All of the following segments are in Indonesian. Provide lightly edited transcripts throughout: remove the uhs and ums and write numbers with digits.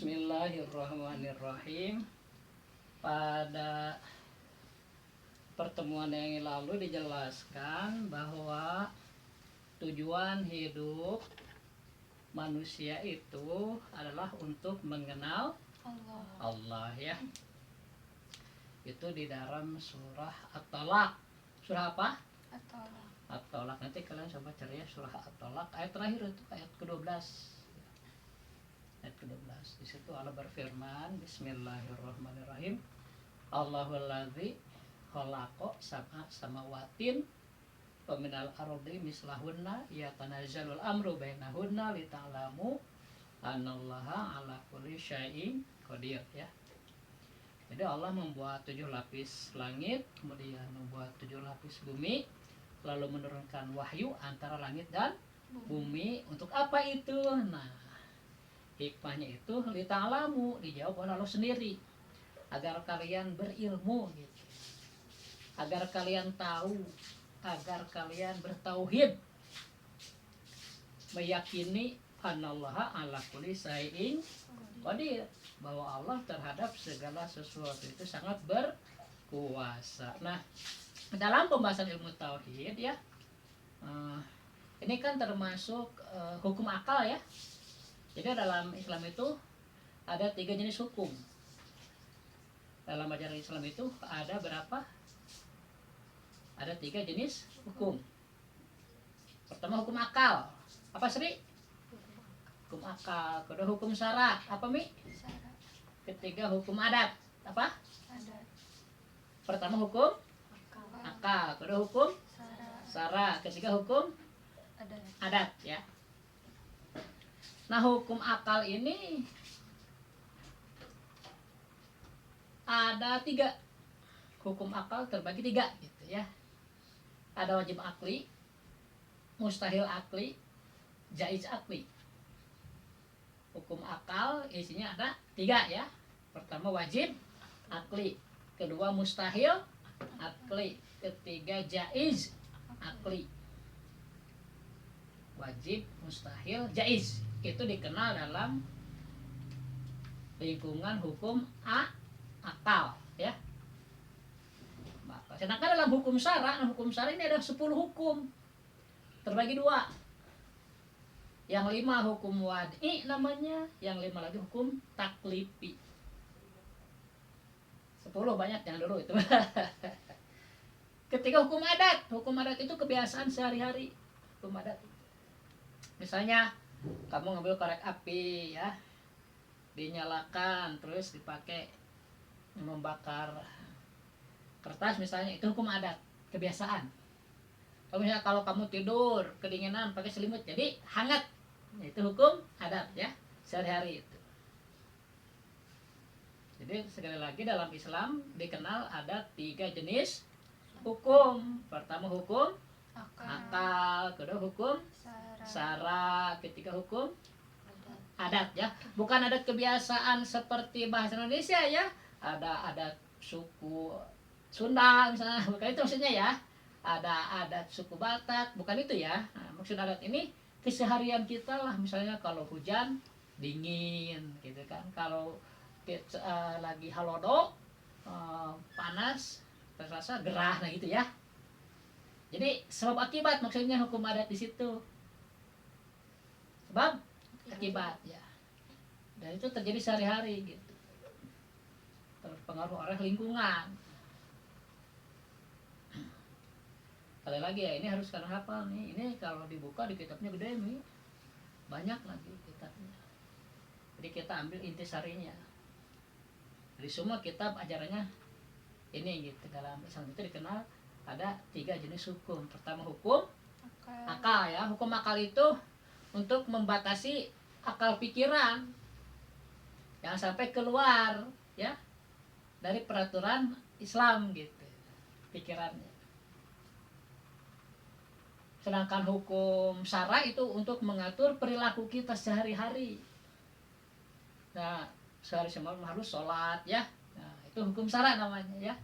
Bismillahirrahmanirrahim. Pada pertemuan yang lalu dijelaskan bahwa tujuan hidup manusia itu adalah untuk mengenal Allah ya. Itu di dalam surah At-Talaq. Surah apa? At-Talaq. Nanti kalian coba cari ya, surah At-Talaq ayat terakhir itu ayat ke-12. Ayat ke-12. Di situ Allah berfirman, Bismillahirrahmanirrahim. Allahul ladzi khalaqa sab'a samawatin wa minal ardi mislahunna yatanazalul amru bainahunna lita'lamu annallaha ala kulli syai'in qadir ya. Jadi Allah membuat 7 lapis langit, kemudian membuat 7 lapis bumi, lalu menurunkan wahyu antara langit dan bumi. Untuk apa itu? Nah, hikmahnya itu lita'lamu, dijawab oleh Allah sendiri, agar kalian berilmu gitu. Agar kalian tahu, agar kalian bertauhid, meyakini anallaha ala kulli syai'in qadir, bahwa Allah terhadap segala sesuatu itu sangat berkuasa. Nah, dalam pembahasan ilmu tauhid ya, ini kan termasuk hukum akal ya. Jadi dalam Islam itu ada 3 jenis hukum. Dalam ajaran Islam itu ada berapa? Ada 3 jenis hukum. Pertama hukum akal. Apa Sri? Hukum akal. Kedua hukum syara. Apa Mi? Syara. Ketiga hukum adat. Apa? Adat. Pertama hukum Akal. akal. Kedua hukum Syara. syara. Ketiga hukum Adat. adat ya. Nah, hukum akal ini ada 3. Hukum akal terbagi 3 gitu ya. Ada wajib akli, mustahil akli, jaiz akli. Hukum akal isinya ada 3 ya. Pertama wajib akli, kedua mustahil akli, ketiga jaiz akli. Wajib, mustahil, jaiz itu dikenal dalam lingkungan hukum akal ya. Sedangkan dalam hukum syara ini ada 10 hukum terbagi 2. Yang 5 hukum wad'i namanya, yang 5 lagi hukum taklifi. 10 banyak, jangan dulu itu. Ketiga hukum adat. Hukum adat itu kebiasaan sehari-hari. Hukum adat. Misalnya kamu ngambil korek api ya, dinyalakan terus dipakai membakar kertas misalnya, itu hukum adat, kebiasaan. Kalau kamu tidur kedinginan pakai selimut jadi hangat, itu hukum adat ya, sehari-hari itu. Jadi sekali lagi dalam Islam dikenal ada 3 jenis hukum. Pertama hukum akal, kedua hukum syara, ketiga hukum adat ya. Bukan adat kebiasaan seperti bahasa Indonesia ya, ada adat suku Sunda misalnya, bukan itu maksudnya ya. Ada adat suku Batak, bukan itu ya. Nah, maksud adat ini keseharian kita lah. Misalnya kalau hujan dingin gitu kan, kalau lagi halodo panas terasa gerah, nah gitu ya. Jadi sebab akibat maksudnya hukum adat di situ. Sebab akibat ya. Dan itu terjadi sehari-hari gitu. Terpengaruh oleh lingkungan. Kali lagi ya, ini harus kalian hafal nih. Ini kalau dibuka di kitabnya gede nih. Banyak lagi kitabnya. Jadi kita ambil intisarinya. Dari semua kitab ajarannya ini gitu. Dalam Islam itu dikenal ada 3 jenis hukum. Pertama hukum akal ya. Hukum akal itu untuk membatasi akal pikiran, jangan sampai keluar ya dari peraturan Islam gitu pikirannya. Sedangkan hukum syara itu untuk mengatur perilaku kita sehari-hari. Nah, sehari-hari harus sholat ya. Nah, itu hukum syara namanya ya.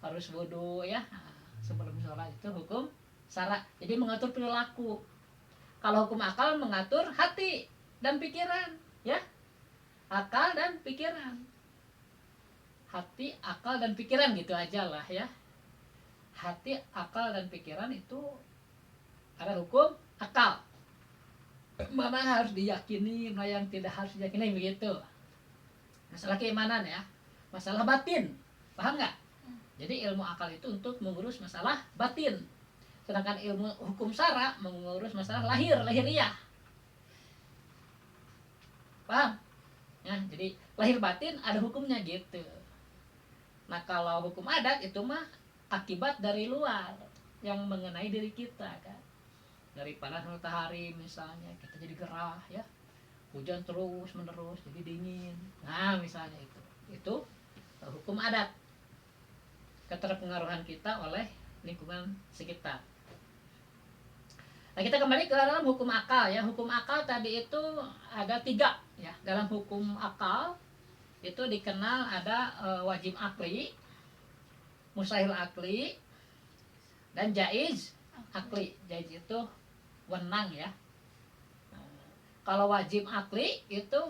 Harus wudu ya. Nah, sebelum sholat itu hukum syara. Jadi mengatur perilaku. Kalau hukum akal mengatur hati dan pikiran ya. akal dan pikiran. Hati, akal dan pikiran gitu aja lah ya. Hati, akal dan pikiran itu ada hukum akal. Mana harus diyakini, mana yang tidak harus diyakini begitu. Masalah keimanan ya, masalah batin, paham nggak? Jadi ilmu akal itu untuk mengurus masalah batin, sedangkan ilmu hukum syara mengurus masalah lahiriah. Paham? Ya, jadi lahir batin ada hukumnya gitu. Nah kalau hukum adat itu mah akibat dari luar yang mengenai diri kita kan. Dari panas matahari misalnya kita jadi gerah ya, hujan terus menerus jadi dingin. Nah misalnya itu hukum adat, keterpengaruhan kita oleh lingkungan sekitar. Nah kita kembali ke dalam hukum akal ya. Hukum akal tadi itu ada 3 ya. Dalam hukum akal itu dikenal ada wajib akli, mustahil akli, dan jaiz akli. Jaiz itu wenang ya. Kalau wajib akli itu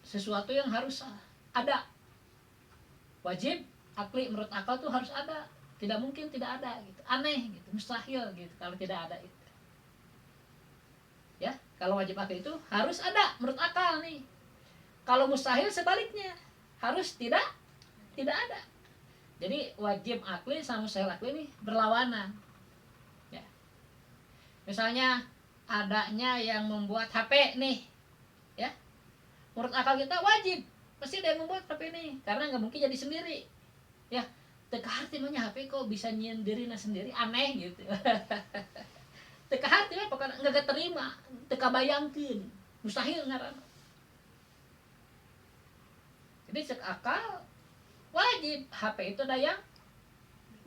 sesuatu yang harus ada. Wajib akli menurut akal tuh harus ada. Tidak mungkin tidak ada gitu. Aneh gitu, mustahil gitu kalau tidak ada itu. Ya, kalau wajib akli itu harus ada menurut akal nih. Kalau mustahil sebaliknya, harus tidak ada. Jadi wajib akli sama mustahil akli ini berlawanan. Ya. Misalnya adanya yang membuat HP nih, ya, menurut akal kita wajib pasti ada yang membuat HP ini karena nggak mungkin jadi sendiri, ya. Teka hati mahnya HP kok bisa nyendirinya sendiri, aneh gitu. Teka hati mah pokoknya nggak terima, teka bayangkeun, mustahil ngaran. Jadi cek akal wajib HP itu ada yang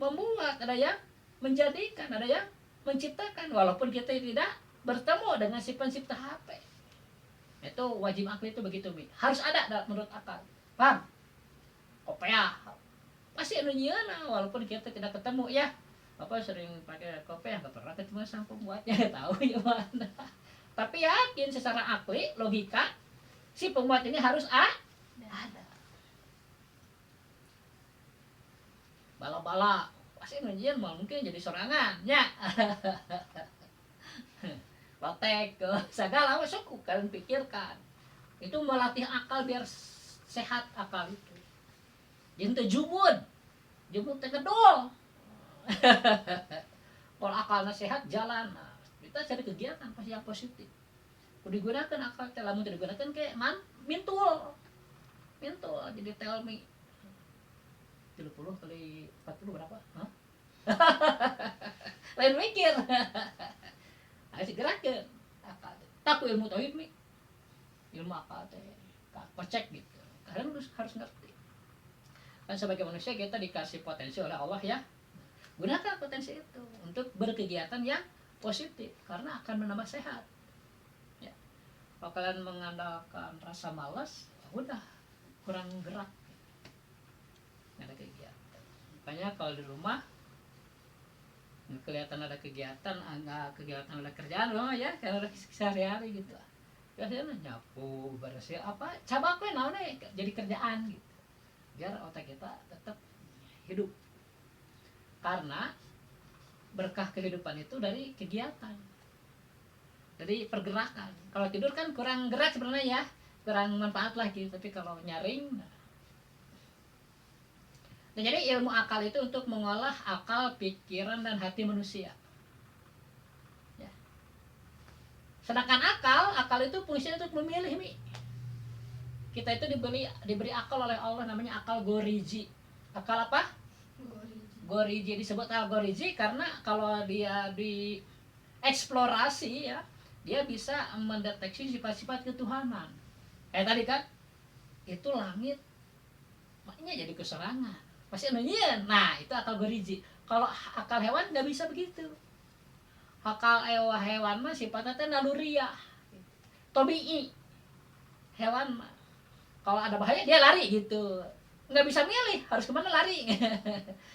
membuat, ada yang menjadikan, ada yang menciptakan, walaupun kita tidak bertemu dengan si pencipta HP. Itu wajib akli itu begitu, Mi. Harus ada menurut akal. Paham? Kopiah. Pasti anu nyieuna walaupun kita tidak ketemu ya. Bapak sering pakai kopiah, enggak pernah ketemu sama pembuatnya, tahu ya mana. Tapi yakin secara akli, logika si pembuat ini harus ada. Bala-bala pasti anu nyieun mungkin jadi sorangan, nya. Lotek segala masuk kalian pikirkan, itu melatih akal biar sehat akal itu. Jangan jumud teh gedol. Kalau akalnya sehat jalan, nah, kita cari kegiatan pasti yang positif. Kudu digunakan akal teh, lamun digunakan kayak mintul jadi tell me 30 kali 40 berapa? Hah? Lain mikir. Harus gerakan akal teh. Taku ilmu tauhid mi. Ilmu akal teh kocek gitu. Kalian harus ngerti. Kan sebagai manusia kita dikasih potensi oleh Allah ya. Gunakan potensi itu untuk berkegiatan yang positif karena akan menambah sehat. Ya. Kalau kalian mengandalkan rasa malas, udah kurang gerak. Nggak ada kegiatan. Makanya kalau di rumah kelihatan ada kegiatan, ada kerjaan loh ya, karena ada sehari-hari gitu. Biasanya nyapu, bersih apa, coba aku naon jadi kerjaan gitu. Biar otak kita tetap hidup. Karena berkah kehidupan itu dari kegiatan. Dari pergerakan. Kalau tidur kan kurang gerak sebenarnya ya, kurang manfaat lah gitu. Tapi kalau nyaring, nah, jadi ilmu akal itu untuk mengolah akal, pikiran, dan hati manusia. Ya. Sedangkan akal itu fungsinya untuk memilih, Mi. Kita itu diberi akal oleh Allah, namanya akal goriji. Akal apa? Goriji. Disebut akal goriji karena kalau dia dieksplorasi ya, dia bisa mendeteksi sifat-sifat ketuhanan. Kayak tadi kan, itu langit, makanya jadi keserangan. Pasti nunyian. Nah itu akal goriji. Kalau akal hewan nggak bisa begitu. Akal hewan mah sifatnya teh naluriah, tobi'i. Hewan mah kalau ada bahaya dia lari gitu, nggak bisa milih harus kemana lari.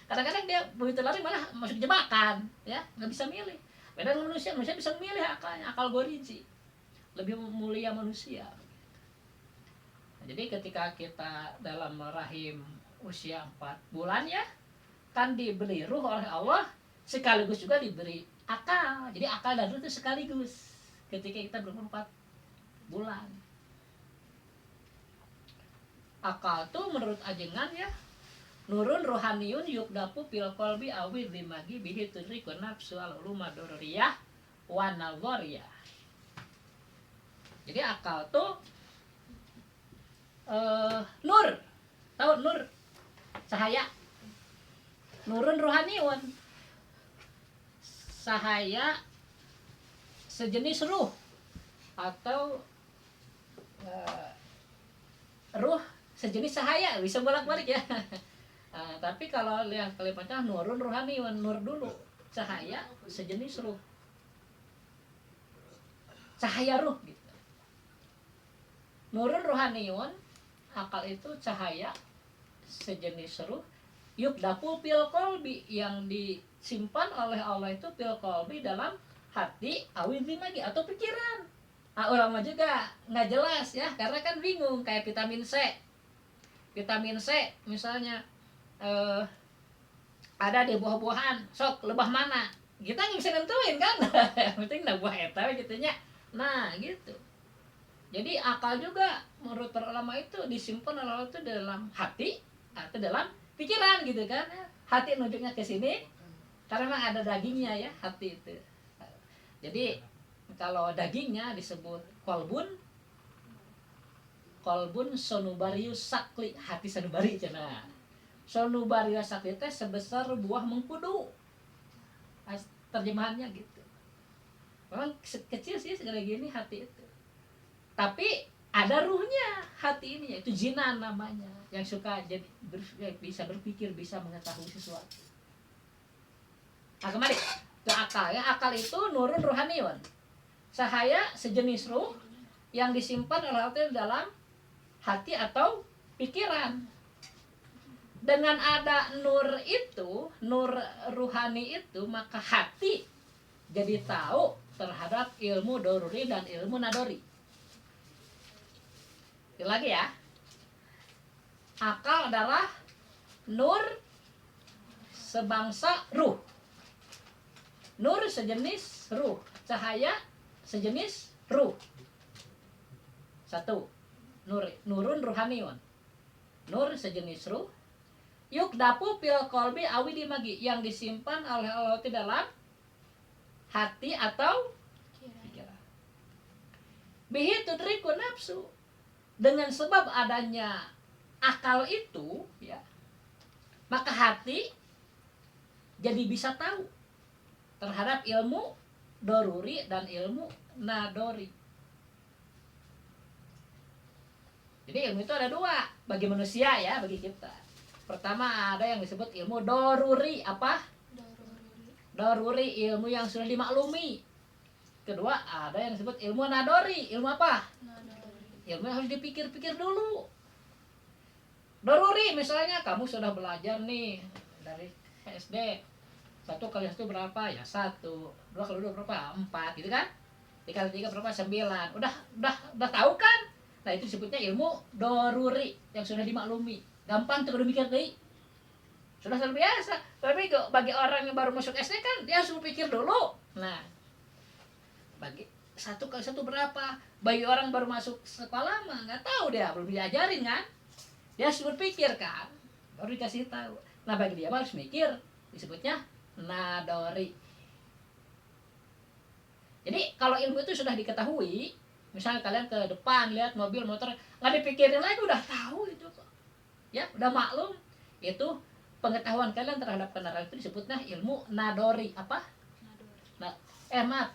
Kadang-kadang dia begitu lari malah masuk jebakan, ya nggak bisa milih. Beda dengan manusia bisa memilih akalnya, akal goriji, lebih mulia manusia. Jadi ketika kita dalam rahim usia 4 bulan ya, kan diberi ruh oleh Allah, sekaligus juga diberi akal. Jadi akal dan ruh itu sekaligus ketika kita berumur 4 bulan. Akal tuh menurut ajengan ya, nurun rohaniyun yukdapu fil qalbi awi dimagi bihi tudriku nafsu al-uluma dororiyah wa nazariyah. Jadi akal tuh nur, tahu nur, cahaya. Nurun rohaniyun, cahaya sejenis ruh atau ruh sejenis cahaya, bisa bolak-balik ya. Tapi kalau lihat kalimatnya nurun rohaniyun, nur dulu, cahaya sejenis ruh, cahaya ruh gitu. Nurun rohaniyun, akal itu cahaya sejenis ruh, yuk dapu fil qalbi, yang disimpan oleh Allah itu fil qalbi, dalam hati, awil dimagi atau pikiran. Ulama juga nggak jelas ya, karena kan bingung, kayak vitamin C. Vitamin C misalnya ada di buah-buahan, sok lebah mana? Kita nggak bisa nentuin kan, yang penting nah buah eta gitunya. Nah gitu. Jadi akal juga menurut para ulama itu disimpan oleh Allah itu dalam hati atau dalam pikiran gitu kan. Hati nunjuknya ke sini karena memang ada dagingnya ya hati itu. Jadi kalau dagingnya disebut kolbun sonubarius sakli, hati sanubari cenah. Sonubarius sakli teh sebesar buah mengkudu. Terjemahannya gitu. Memang kecil sih segala gini hati itu. Tapi ada ruhnya hati ini, yaitu jinan namanya, yang suka jadi bisa berpikir, bisa mengetahui sesuatu. Nah kembali ke akal ya, akal itu nurun rohaniyun, cahaya sejenis ruh yang disimpan oleh Allah dalam hati atau pikiran. Dengan ada nur itu, nur ruhani itu, maka hati jadi tahu terhadap ilmu doruri dan ilmu nadori. Lagi ya, akal adalah nur sebangsa ruh, nur sejenis ruh, cahaya sejenis ruh. Satu, nurun ruhaniyun, nur sejenis ruh, yuk dapu fil qalbi awi dimagi, yang disimpan oleh Allah di dalam hati atau pikiran. Bihi tudriku nafsu, dengan sebab adanya akal itu ya, maka hati jadi bisa tahu terhadap ilmu doruri dan ilmu nadori. Jadi ilmu itu ada dua bagi manusia ya, bagi kita. Pertama ada yang disebut ilmu doruri. Apa? Doruri, ilmu yang sudah dimaklumi. Kedua ada yang disebut ilmu nadori. Ilmu apa? Ilmu yang harus dipikir-pikir dulu. Doruri misalnya kamu sudah belajar nih dari SD, 1 kali 1 berapa ya? 1. 2 kali 2 berapa? 4 gitu kan? 3 kali 3 berapa? 9. Udah tahu kan? Nah itu disebutnya ilmu doruri yang sudah dimaklumi. Gampang tuh mikir deh. Sudah terbiasa. Tapi bagi orang yang baru masuk SD kan dia harus berpikir dulu. Nah, bagi 1 kali 1 berapa? Bagi orang baru masuk sekolah mah nggak tahu, dia belum diajarin kan? Dia harus berpikir kan, baru dikasih tahu. Nah bagi dia harus mikir, disebutnya nadori. Jadi kalau ilmu itu sudah diketahui, misalnya kalian ke depan lihat mobil motor, nggak dipikirin lagi, udah tahu itu kok. Ya udah maklum, itu pengetahuan kalian terhadap kendaraan itu disebutnya ilmu nadori. Apa?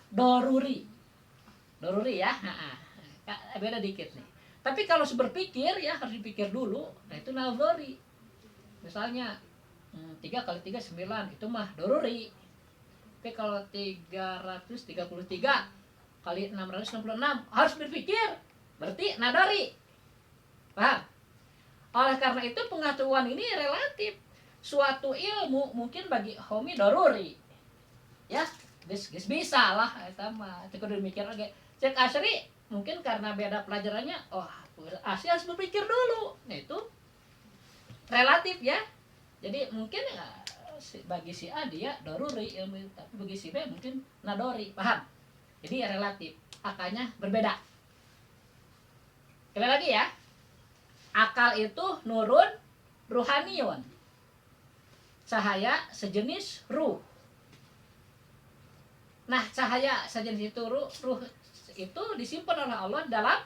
Doruri. Doruri ya, beda dikit nih. Tapi kalau berpikir ya harus dipikir dulu. Nah itu nazori. Misalnya 3 kali 3 9, itu mah doruri. Tapi kalau 333 kali 666 harus berpikir, berarti nadori. Paham? Oleh karena itu pengetahuan ini relatif. Suatu ilmu mungkin bagi homi doruri. Ya, bisa lah eta mah. Teu kudu mikir lagi. Cek asri mungkin karena beda pelajarannya, Asia harus berpikir dulu. Nah itu relatif ya. Jadi mungkin bagi si A dia doruri ilmu, tapi bagi si B mungkin nadori, paham? Jadi ya relatif, akalnya berbeda. Sekali lagi ya, akal itu nurun ruhaniyun, cahaya sejenis ruh. Nah cahaya sejenis itu ruh itu disimpan oleh Allah dalam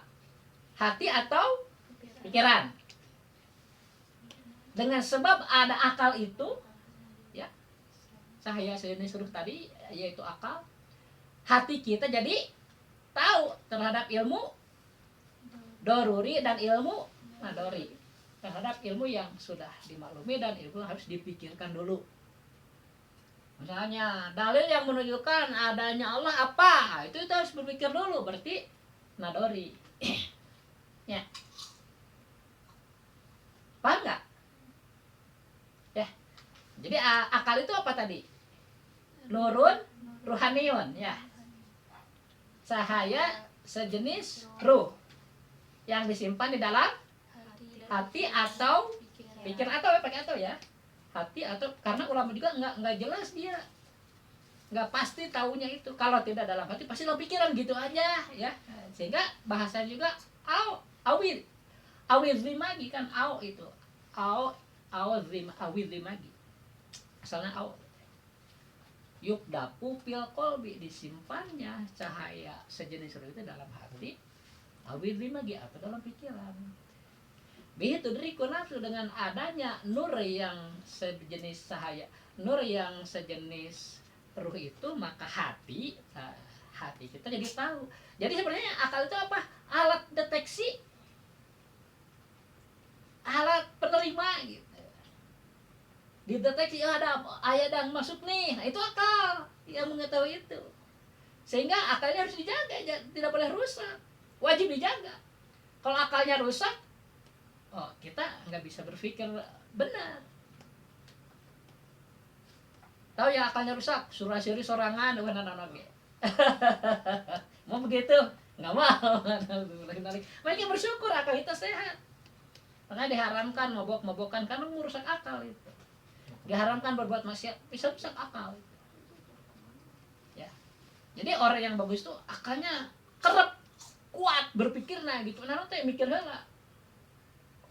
hati atau pikiran. Dengan sebab ada akal itu, ya, cahaya sejenis ruh tadi, yaitu akal, hati kita jadi tahu terhadap ilmu doruri dan ilmu nadori, terhadap ilmu yang sudah dimaklumi dan ilmu harus dipikirkan dulu. Misalnya dalil yang menunjukkan adanya Allah apa, itu harus berpikir dulu, berarti nadori. Ya, paham nggak? Ya, jadi akal itu apa tadi? Nurun ruhaniyun, ya, cahaya sejenis ruh yang disimpan di dalam hati atau pikiran, atau pakai atau ya, hati atau, karena ulama juga nggak jelas, dia nggak pasti taunya itu. Kalau tidak dalam hati pasti dalam pikiran gitu aja ya, sehingga bahasanya juga awil limagi kan, itu awil limagi, asalnya yuk dapu pil kolbi, disimpannya cahaya sejenis itu dalam hati, awil limagi atau dalam pikiran. Begitu diriku nafsu, dengan adanya nur yang sejenis cahaya, nur yang sejenis ruh itu, maka hati kita jadi tahu. Jadi sebenarnya akal itu apa? Alat deteksi, alat penerima gitu. Dideteksi ada ayat yang masuk nih, nah itu akal yang mengetahui itu. Sehingga akalnya harus dijaga, tidak boleh rusak, wajib dijaga. Kalau akalnya rusak, kita nggak bisa berpikir benar. Tahu ya, akalnya rusak, surah-suri sorangan, mau begitu? Nggak mau. Mereka bersyukur akal kita sehat. Makanya diharamkan mabok-mabokan karena merusak akal itu. Diharamkan berbuat maksiat, bisa rusak akal. Ya. Jadi orang yang bagus itu akalnya kerep, kuat, berpikir gitu. Nah nanti mikir heula.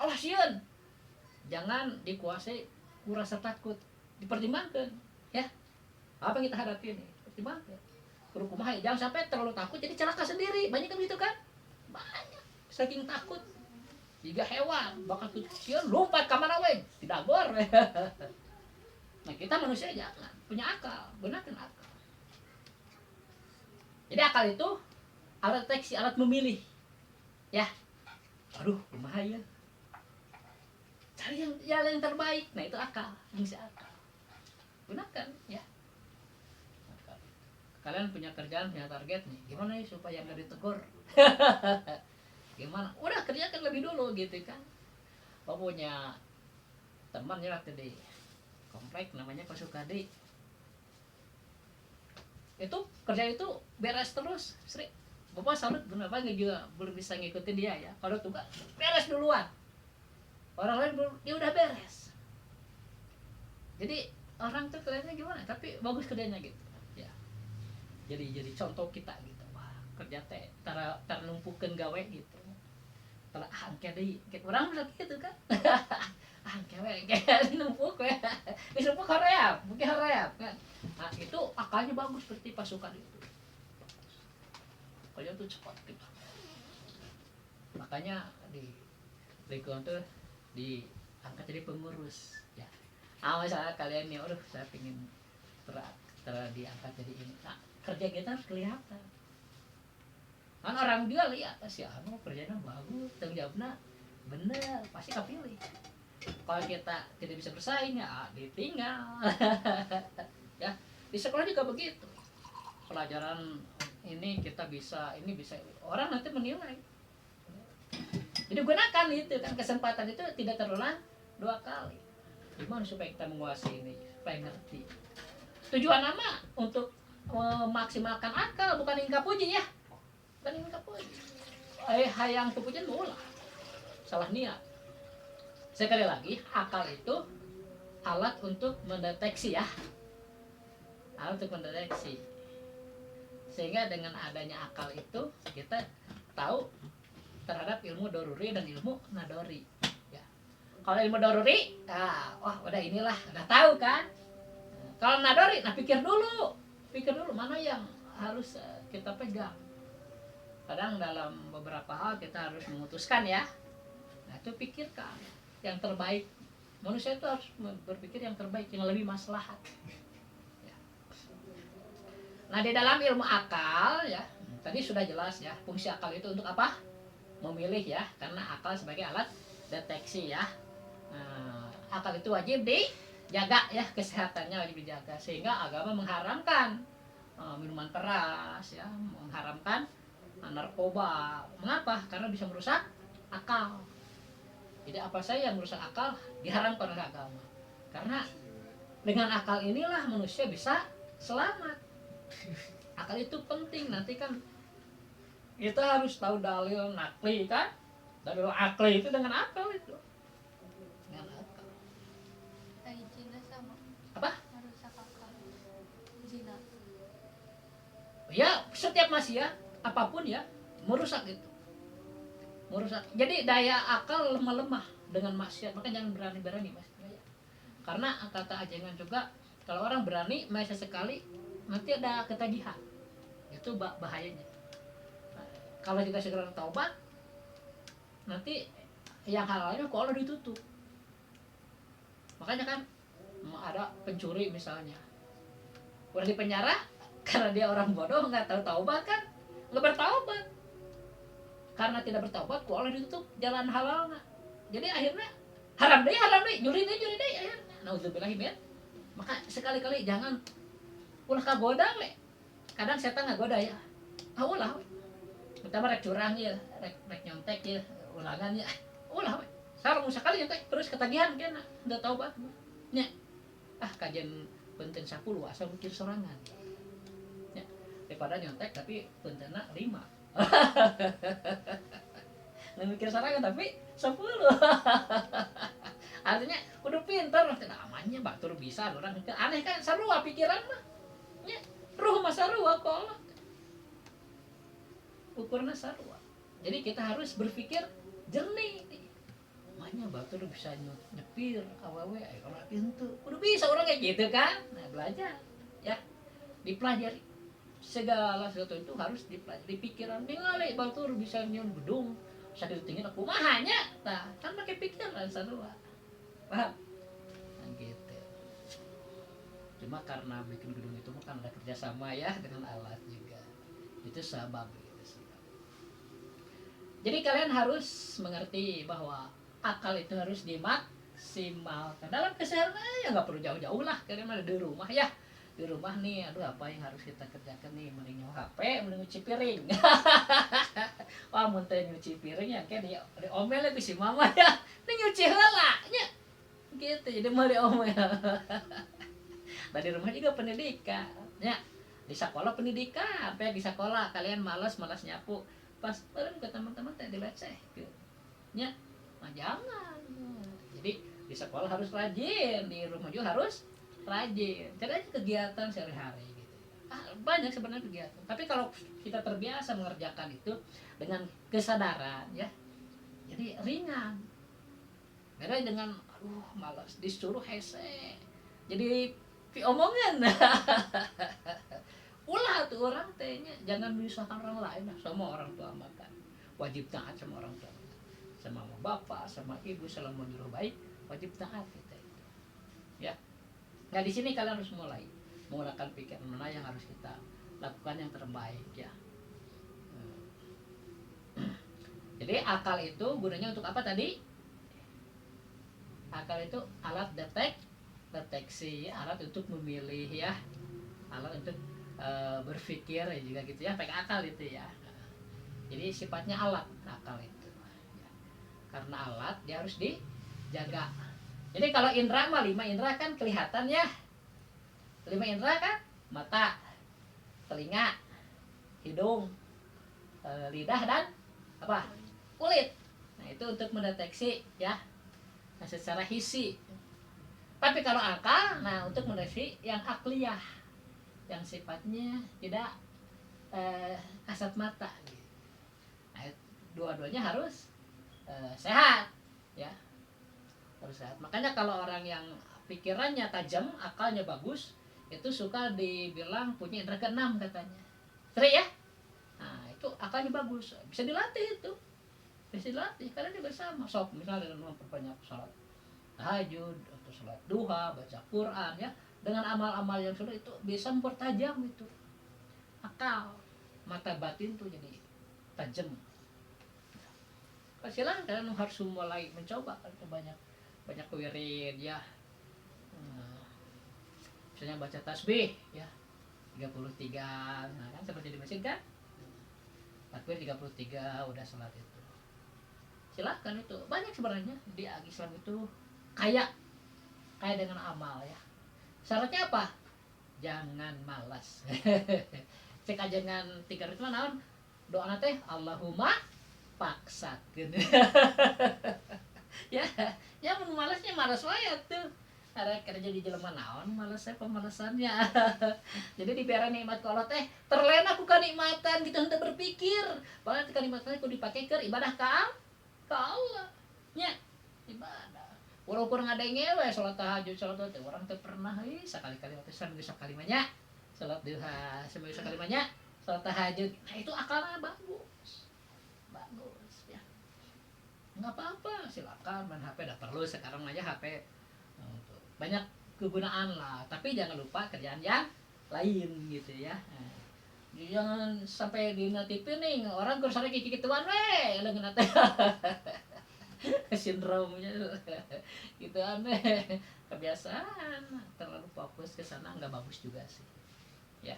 Allah sieun. Jangan dikuasai rasa takut, dipertimbangkan, ya. Apa yang kita hadapi ini? Pertimbangkan. Kumaha, jangan sampai terlalu takut jadi celaka sendiri. Banyak kan gitu kan? Banyak. Saking takut. Jika hewan bakal sieun lompat ka mana we? Tidak gor. Nah, kita manusia jangan, punya akal, gunakan akal. Jadi akal itu alat deteksi, alat memilih. Ya. Aduh, kumaha ya? Cari yang terbaik. Nah itu akal, fungsi akal. Gunakan ya. Kalian punya kerjaan, punya target nih, gimana ya supaya nggak ditegur? Gimana? Udah kerjakan lebih dulu gitu kan. Punya teman ya waktu di komplek namanya Pak Sukadi. Itu kerja itu beres terus, Sri. Bapak salut benar, Bapak juga belum bisa ngikutin dia ya. Kalau tugas beres duluan. Orang lain belum, dia udah beres. Jadi orang tuh kelihatannya gimana, tapi bagus kerjanya gitu. Ya. Jadi contoh kita gitu. Wah, kerja teh tarnumpukeun gawe gitu. Tara angke deui. Urang bilang gitu kan. Angke we, numpuk we. Geus numpuk hoream, mungkin hoream kan. Nah, itu akalnya bagus seperti pasukan itu. Kerja tuh cepat gitu. Makanya di lingkungan tuh diangkat jadi pengurus ya. Misalnya kalian nih, saya pengen diangkat jadi ini, nah kerja kita harus kelihatan kan, orang dia lihat si anu kerjanya bagus, tanggung jawabnya bener, pasti kepilih. Kalau kita tidak bisa bersaing ya ditinggal. Ya di sekolah juga begitu, pelajaran ini kita bisa, ini bisa, orang nanti menilai. Jadi gunakan itu kan, kesempatan itu tidak terulang 2 kali. Gimana supaya kita menguasai ini, supaya ngerti. Tujuan nama untuk memaksimalkan akal, bukan ingkar puji ya. Bukan ingkar puji. hayang kepujian ulah salah niat. Sekali lagi, akal itu alat untuk mendeteksi ya, alat untuk mendeteksi. Sehingga dengan adanya akal itu kita tahu terhadap ilmu doruri dan ilmu nadori. Ya. Kalau ilmu doruri, wah udah inilah, udah tahu kan. Kalau nadori, nah pikir dulu mana yang harus kita pegang. Kadang dalam beberapa hal kita harus memutuskan ya. Nah itu pikirkan yang terbaik. Manusia itu harus berpikir yang terbaik, yang lebih maslahat. Ya. Nah di dalam ilmu akal ya, tadi sudah jelas ya, fungsi akal itu untuk apa? Memilih ya, karena akal sebagai alat deteksi ya. Nah, akal itu wajib dijaga ya, kesehatannya wajib dijaga. Sehingga agama mengharamkan minuman keras ya, mengharamkan narkoba. Mengapa? Karena bisa merusak akal. Jadi apa saja yang merusak akal diharamkan oleh agama. Karena dengan akal inilah manusia bisa selamat. Akal itu penting. Nanti kan kita harus tahu dalil nakli kan. Dalil akli itu dengan akal itu. Dengan akal. Zina sama. Apa? Merusak akal. Zina. Ya setiap maksiat apapun ya merusak itu. Merusak. Jadi daya akal lemah-lemah dengan maksiat. Maka jangan berani-berani mas. Karena kata ajengan juga kalau orang berani maksiat sekali nanti ada ketagihan. Itu bahayanya. Nah, kalau kita segera taubat nanti yang halalnya kok Allah ditutup. Makanya kan ada pencuri misalnya. Udah di penjara karena dia orang bodoh nggak tahu taubat kan nggak bertaubat. Karena tidak bertaubat, ku Allah ditutup jalan halalnya. Jadi akhirnya haram deh, nyuri deh akhirnya. Nauzubillahi. Maka sekali-kali jangan ulah kagoda we. Kadang setan ngagoda ya. Ulah we. Pertama rek curang ya, rek nyontek ya, ulangan ya. Ulah we. Sareng sekali nyontek terus ketagihan kena, udah taubat. Nya. Kajian penting 10 asal mikir sorangan. Ya. Daripada nyontek tapi pentena 5. Nggak mikir sorangan tapi 10. Artinya udah pintar namanya batur bisa orang aneh kan sarua pikiran mah nya ruh mah sarua kolot ukurna sarua. Jadi kita harus berpikir jernih namanya batur bisa nyepir awewe ayo orang pintu udah bisa orang kayak gitu kan. Nah belajar ya dipelajari segala sesuatu itu harus dipelajari pikiran ningali batur bisa nyeun gedung sakit tinggi aku mahanya nah kan pakai pikiran sarua paham? Nah, gitu. Cuma karena bikin gedung itu kan ada kerjasama ya dengan alat juga. Itu sebab gitu. Jadi kalian harus mengerti bahwa akal itu harus dimaksimalkan dalam keseharian ya nggak perlu jauh-jauh lah kalian ada di rumah ya. Di rumah nih, aduh apa yang harus kita kerjakan nih, mending nyawa HP, mending nyuci piring. Wah, muntah nyuci piring ya, kayak diomel itu si mama ya, ini nyuci heula nya. Gitu, jadi mau diomel. Nah di rumah juga pendidikan, ya di sekolah pendidikan, apa ya di sekolah kalian malas nyapu, pas bareng ke teman-teman teh dileceh, gitu. Ya, nah jangan. Jadi di sekolah harus rajin, di rumah juga harus rajin. Cari aja kegiatan sehari-hari gitu. Banyak sebenarnya kegiatan. Tapi kalau kita terbiasa mengerjakan itu dengan kesadaran ya, jadi ringan. Beda dengan malas disuruh hese. Jadi omongan. Ulah tuh orang tehnya jangan menyusahkan orang lain lah sama orang tua makan. Wajib taat sama orang tua. Sama bapak, sama ibu selama menyuruh baik, wajib taat kita itu. Ya. Nah di sini kalian harus mulai menggunakan pikiran mana yang harus kita lakukan yang terbaik ya. Jadi akal itu gunanya untuk apa tadi? Akal itu alat deteksi, alat untuk memilih ya, alat untuk berpikir ya juga gitu ya, pakai akal itu ya. Jadi sifatnya alat akal itu. Karena alat dia harus dijaga. Jadi kalau indra mah 5 indra kan kelihatan ya. 5 indra kan mata, telinga, hidung, lidah dan apa? Kulit. Nah, itu untuk mendeteksi ya secara hisi. Tapi kalau akal, nah untuk mendeteksi yang akliyah, yang sifatnya tidak kasat mata. Nah, dua-duanya harus sehat, ya harus sehat. Makanya kalau orang yang pikirannya tajam, akalnya bagus, itu suka dibilang punya indera keenam katanya. Sering ya? Nah itu akalnya bagus, bisa dilatih itu, bisa dilatih karena dia bersama. Sok misalnya dengan memperbanyak sholat tahajud atau sholat duha, baca Quran ya, dengan amal-amal yang sudah itu bisa mempertajam itu akal, mata batin tuh jadi tajam. Silahkan kalian harus mulai mencoba banyak wirid ya. Misalnya baca tasbih ya 33, nah kan seperti di masjid kan, takbir 33 udah salat itu. Silahkan itu banyak sebenarnya di Islam itu kaya dengan amal ya. Syaratnya apa? Jangan malas. Cek aja dengan 3 itu naon doa teh Allahumma paksakeun. Ya, ya mun malasnya malas wae tuh. Ada kerja di jelema naon malas saya pemalasannya. Jadi diberi nikmat ku Allah teh terlena ku kanikmatan kita henteu berpikir. Padahal kanikmatan ku dipake keur ibadah ka Allah. Nya, ibadah. Walau kurang ada ngewe salat tahajud salat teh urang teh pernah sakali-kali teh sakali mah nya. Salat duha seminggu sakali mah nya. Salat tahajud. Nah itu akalnya bagus. Bagus ya. Enggak apa-apa, silakan main HP dah perlu sekarang aja HP banyak kegunaan lah, tapi jangan lupa kerjaan yang lain gitu ya. Jangan sampai di TV nih orang kurang gitu-gituan weh leungeun teh. Sindromnya gitu aneh, kebiasaan terlalu fokus ke sana nggak bagus juga sih ya.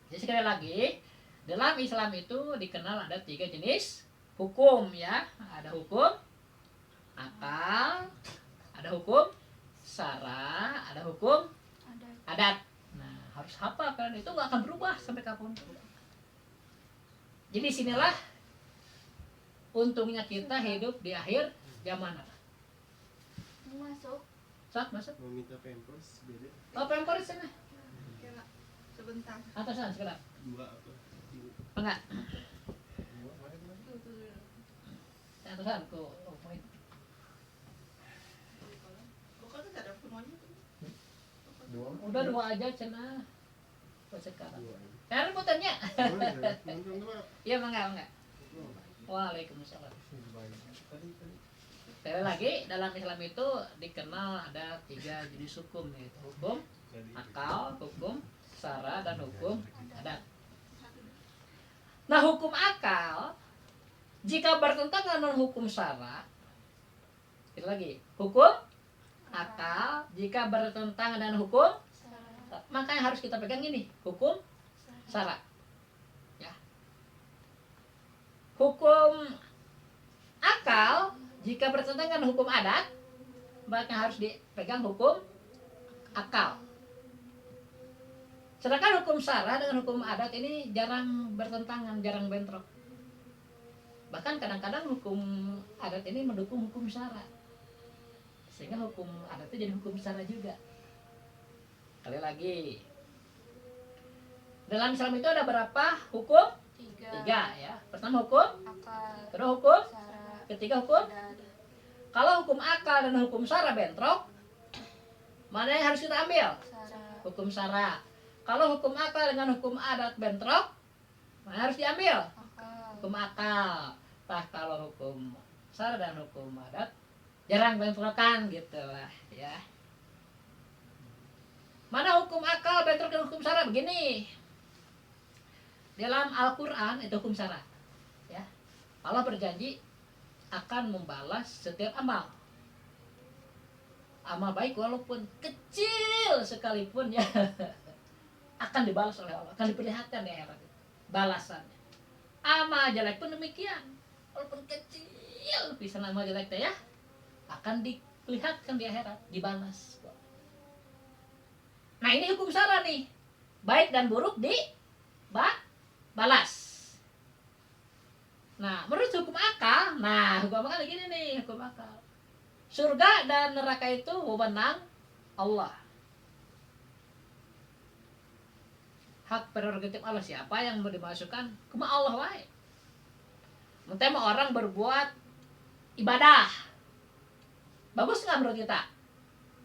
Jadi sekali lagi dalam Islam itu dikenal ada 3 jenis hukum ya, ada hukum akal, ada hukum syara, ada hukum adat. Nah harus hafal kan, itu nggak akan berubah sampai kapanpun. Jadi sinilah untungnya kita hidup di akhir zaman. Masuk. Masuk. Mau minta pampers beda. Oh pampers sana. Sebentar. Atasan sekarang. 2 apa? 3. Enggak. 2 mana kemarin? Atasan ku poin. Bukan ada semuanya. Udah 2 aja cenah. Buat sekarang. 2. Sekarang mau tanya. Nonton. Iya enggak. Waalaikumsalam. Sekali lagi dalam Islam itu dikenal ada 3 jenis hukum, yaitu hukum akal, hukum syara, dan hukum adat. Nah hukum akal jika bertentangan dengan hukum syara, itu lagi hukum akal jika bertentangan dengan hukum, maka yang harus kita pegang ini hukum syara. Ya. Hukum akal jika bertentangan dengan hukum adat, maka harus dipegang hukum akal. Sedangkan hukum syara dengan hukum adat ini jarang bertentangan, jarang bentrok. Bahkan kadang-kadang hukum adat ini mendukung hukum syara, sehingga hukum adat itu jadi hukum syara juga. Kali lagi, dalam Islam itu ada berapa hukum? 3 ya. Pertama hukum, Akal. kedua hukum, Syara. ketiga hukum. Adat. Kalau hukum akal dan hukum syara bentrok, mana yang harus kita ambil? Syara. Hukum syara. Kalau hukum akal dengan hukum adat bentrok, mana harus diambil? Akal. Hukum akal. Nah kalau hukum syara dan hukum adat jarang bentrokan gitu lah ya. Mana hukum akal bentrok dengan hukum syara? Begini, dalam Al-Quran itu hukum syara ya. Allah berjanji akan membalas setiap amal baik walaupun kecil sekalipun ya, akan dibalas oleh Allah, akan diperlihatkan di akhirat balasannya. Amal jelek pun demikian, walaupun kecil bisa amal jelek ya, akan diperlihatkan di akhirat, dibalas. Nah ini hukum syara nih, baik dan buruk dibalas. Nah hukum akal gini nih, hukum akal. Surga dan neraka itu wewenang Allah. Hak prerogatif Allah, siapa yang mau dimasukkan? Cuma Allah wae. Mentema orang berbuat ibadah. Bagus nggak menurut kita?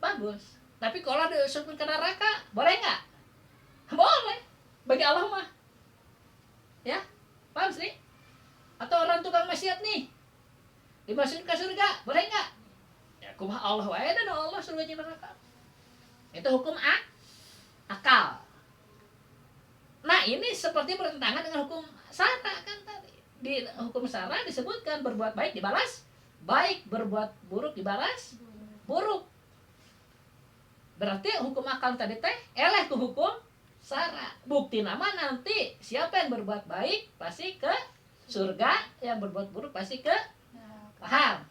Bagus. Tapi kalau disebut ke neraka, boleh nggak? Boleh. Bagi Allah mah. Ya, paham sih? Atau orang tukang maksiat nih, dimasukin ke surga, boleh nggak? Ya, kumaha Allah wae dan Allah surga jeung neraka. Itu hukum akal. Nah, ini seperti bertentangan dengan hukum syara kan tadi. Di hukum syara disebutkan berbuat baik dibalas baik, berbuat buruk dibalas buruk. Berarti hukum akal tadi teh eleh ke hukum syara. Bukti nama nanti siapa yang berbuat baik pasti ke surga, yang berbuat buruk pasti ke paham.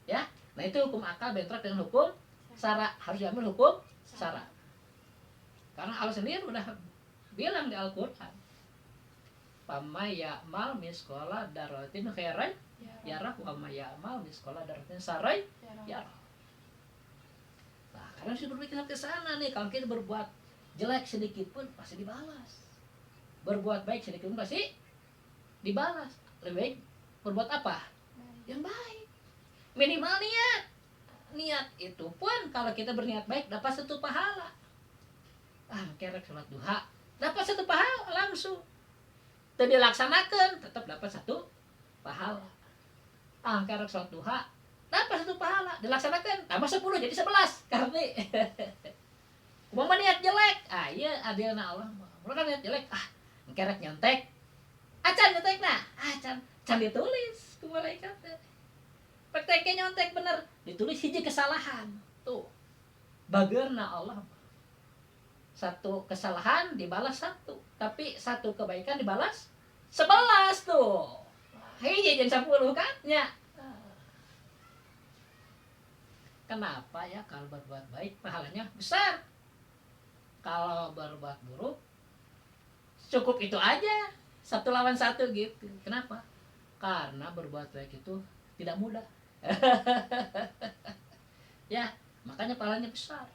Ya. Nah, itu hukum akal bentrok dengan hukum syara, harus diambil hukum syara. Karena Allah sendiri udah bilang di Al-Qur'an, "Pamay ya'mal misqala dzarratin khairan yarah wa may ya'mal misqala dzarratin syarran yarah." Nah, karena sudah berpikir ke sana nih, kalau kita berbuat jelek sedikit pun pasti dibalas. Berbuat baik sedikit pun pasti dibalas. Lebih baik berbuat apa? Yang baik. Minimal niat. Niat itu pun kalau kita berniat baik dapat 1 pahala. Kerek salat duha dapat 1 pahala langsung. Teu dilaksanakeun tetap dapat 1 pahala. Kerek salat duha dapat 1 pahala, dilaksanakan tambah 10 jadi 11 karena umpama niat jelek, iya adilna Allah. Mulai niat jelek, kerek nyontek, acan nyontek nah, can ditulis ku malaikat. Prakteknya nyontek bener, ditulis hiji kesalahan. Tuh. Bageurna Allah. 1 kesalahan dibalas 1, tapi 1 kebaikan dibalas 11 tuh. Hiji jeung 10 kan nya. Kenapa ya kalau berbuat baik pahalanya besar? Kalau berbuat buruk cukup itu aja, 1 lawan 1 gitu. Kenapa? Karena berbuat baik itu tidak mudah. Ya, makanya pahalanya besar.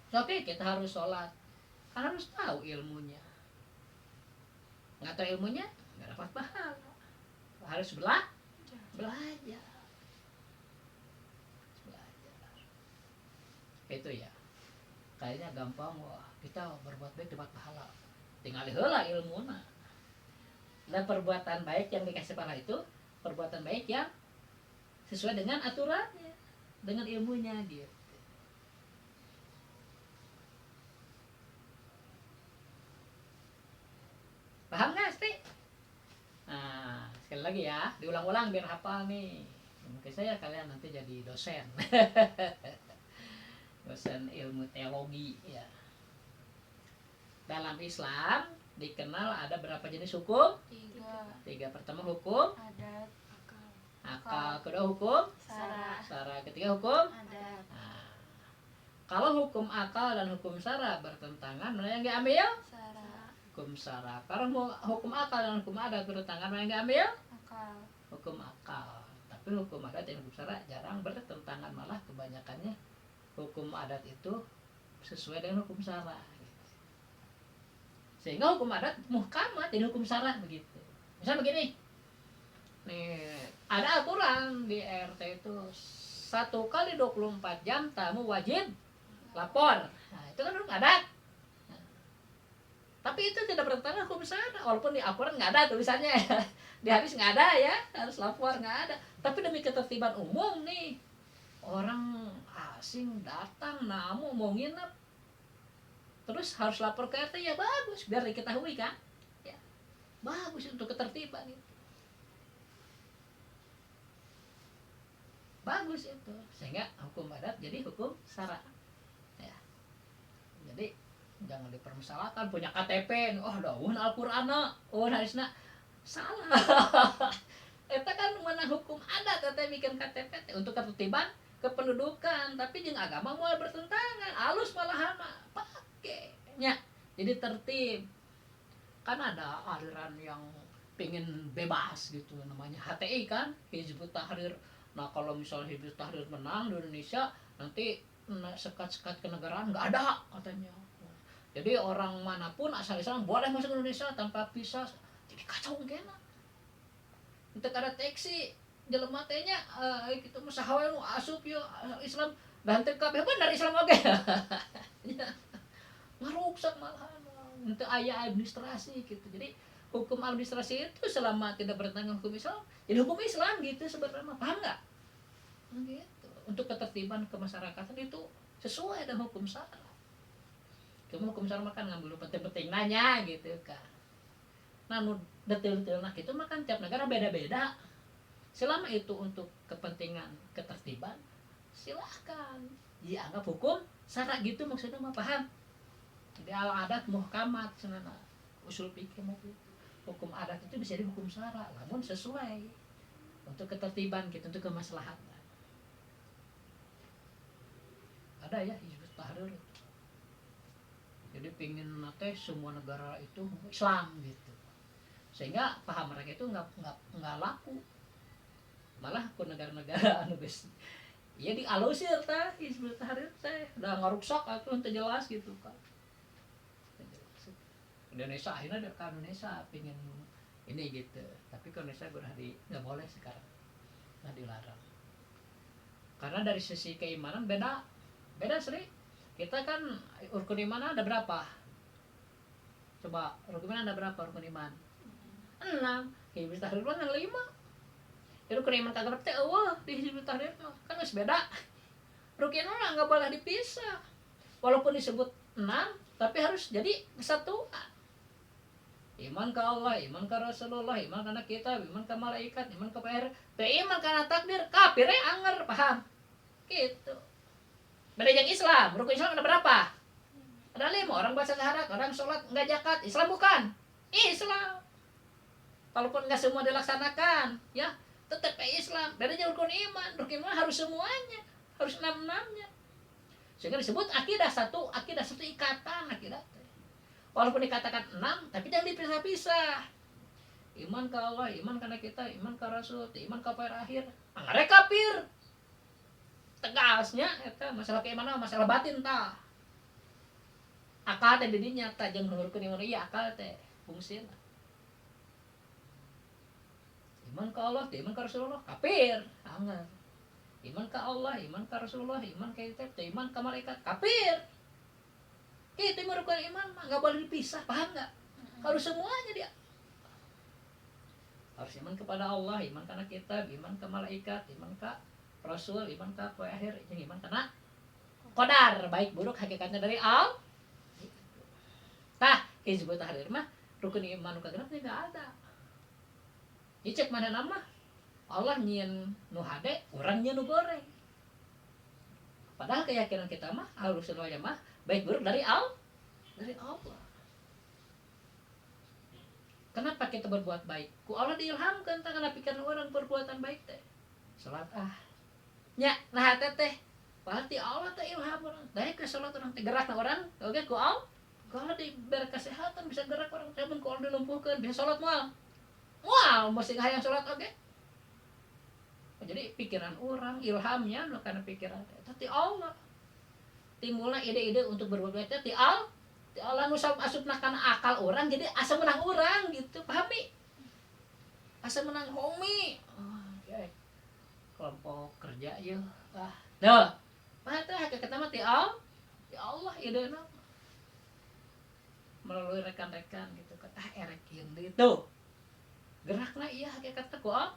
Tapi kita harus sholat, harus tahu ilmunya. Nggak tahu ilmunya, nggak dapat pahala. Harus belajar. Itu ya, kayaknya gampang. Wah, kita berbuat baik dapat pahala, tinggal heula ilmuna. Dan perbuatan baik yang dikasih pahala itu perbuatan baik yang sesuai dengan aturannya, dengan ilmunya gitu. Paham nggak sih? Nah, sekali lagi ya, diulang-ulang biar hafal nih. Mungkin saya kalian nanti jadi dosen. Dosen ilmu teologi ya. Dalam Islam dikenal ada berapa jenis hukum? 3. Pertama hukum Adat. akal, kedua hukum syara, ketiga hukum Adat. Nah, kalau hukum akal dan hukum syara bertentangan, mana yang diambil? Syara. Hukum syara. Kalau hukum akal dan hukum adat bertentangan, mana yang diambil? Akal. Hukum akal. Tapi hukum adat dan hukum syara jarang bertentangan, malah kebanyakannya hukum adat itu sesuai dengan hukum syara gitu. Sehingga hukum adat muhkamat jadi hukum syara begitu. Misal begini nih, ada aturan di RT itu 1 kali 24 jam tamu wajib lapor. Nah, itu kan hukum adat. Nah, tapi itu tidak bertentangan hukum syara, walaupun di aturan nggak ada tulisannya. Di hadis nggak ada ya, harus lapor nggak ada. Tapi demi ketertiban umum nih, orang asing datang namu mau nginep terus harus lapor ke RT, ya bagus biar diketahui kan ya, bagus untuk ketertiban itu, bagus itu, sehingga hukum adat jadi hukum syara ya. Jadi jangan dipermasalahkan punya KTP, daun Al-Qur'an, hadisna salah. Eta kan mana hukum adat, eta bikin KTP untuk ketertiban kependudukan, tapi jeung agama mau bertentangan, alus malahan pakainya jadi tertib. Kan ada aliran yang pengen bebas gitu, namanya HTI kan, Hizbut Tahrir. Nah kalau misalnya Hizbut Tahrir menang di Indonesia, nanti sekat-sekat kenegaraan nggak ada katanya. Jadi orang manapun asal Islam boleh masuk Indonesia tanpa visa. Jadi kacau kena. Untuk ada teksi jelema teh nya kitu mah saha we nu asup yeuh Islam ganteng kabeh bener Islam oge. Ngaruksak malahan. Untuk aya administrasi gitu. Jadi hukum administrasi itu selama tidak bertentangan hukum Islam, jadi hukum Islam gitu sebenarnya, paham nggak? Gitu. Untuk ketertiban kemasyarakatan itu sesuai dengan hukum syara. Cuma hukum syara makan ngambil penting-penting nanya gitu kan. Nah, detail-detail nah itu makan tiap negara beda-beda. Selama itu untuk kepentingan ketertiban, silahkan dianggap hukum syara gitu maksudnya mah, paham? Jadi al-adat muhkamat cenah usul fikih mah gitu. Hukum adat itu bisa jadi hukum syara, namun sesuai untuk ketertiban gitu, untuk kemaslahatan. Ada ya Hizbut Tahrir. Jadi pingin nate semua negara itu Islam gitu, sehingga paham mereka itu nggak laku. Malah ke negara-negara anu geus ya dialusir teh Hizbut Tahrir teh udah ngaruksak atuh teu jelas gitu kan. Indonesia akhirnya ke Indonesia pingin ini gitu, tapi ke Indonesia nggak boleh sekarang, nggak dilarang karena dari sisi keimanan beda Sri. Kita kan rukun iman ada berapa? Coba rukun iman ada berapa rukun iman? 6. Hizbut Tahrir mah 5. Rukun iman kagak teh eueuh di Hizbut Tahrir kan geus beda. Rukun iman nggak boleh dipisah. Walaupun disebut 6 tapi harus jadi kesatuan. Iman ke Allah, iman ke Rasulullah, iman ke kitab, iman ke malaikat, iman ke PR, iman karena takdir, kafir anger, paham? Gitu. Beda yang Islam, rukun Islam ada berapa? Ada 5, orang baca syahadat, orang sholat, enggak zakat, Islam bukan? Islam. Walaupun enggak semua dilaksanakan, ya tetap Islam. Beda yang rukun iman harus semuanya, harus 6-6-nya. Sehingga disebut akidah satu ikatan akidah. Walaupun dikatakan 6, tapi jangan dipisah-pisah. Iman ke Allah, iman karena kita, iman ke Rasul, iman ke akhir. Angare kafir. Tegasnya eta masalah keimanan masalah batin tah. Akal teh di dinya tah jeung nurkeun iman ieu akal teh fungsina. Iman ke Allah, iman ke Rasulullah, kafir. Anggar. Iman ke Allah, iman ke Rasulullah, iman ke kitab, iman ke malaikat, kafir. Itu rukun iman mah nggak boleh dipisah, paham nggak? Harus semuanya dia. Harus iman kepada Allah, iman karena kitab, iman ke malaikat, iman ke Rasul, iman ke akhir, iman karena qadar, baik buruk hakikatnya dari Allah. Tah, Hizbut Tahrir mah rukun iman nu kagenep enggak ada. Dicek mana nama? Allah nyieun nu hade, urang nyieun nu goreng. Padahal keyakinan kita mah harus semuanya mah baik buruk dari Allah. Kenapa kita berbuat baik? Ku Allah diilhamkan tah kana pikiran orang perbuatan baik teh. Salat nya nah teh berarti Allah teh ilham orang. Daek ke salat orang teh gerakna orang, oge ku Allah. Kalau diberi kesehatan bisa gerak orang, tapi ku Allah dilumpuhkeun bisa salat moal. Moal mesti hayang salat oge. Jadi pikiran orang, ilhamnya nu kana pikiran teh Allah. Timbulna ide-ide untuk berbuat baik teh Allah nu asupna kana akal orang, jadi asa menang orang gitu, pahami? Asa menang homi. Okay. Kelompok kerja ieu. Duh. Mah teh hakikatna mah ti Allah ideuna. Melalui rekan-rekan gitu kan. Erek ieu tuh. Gerakna ieu hakikatna ku Allah.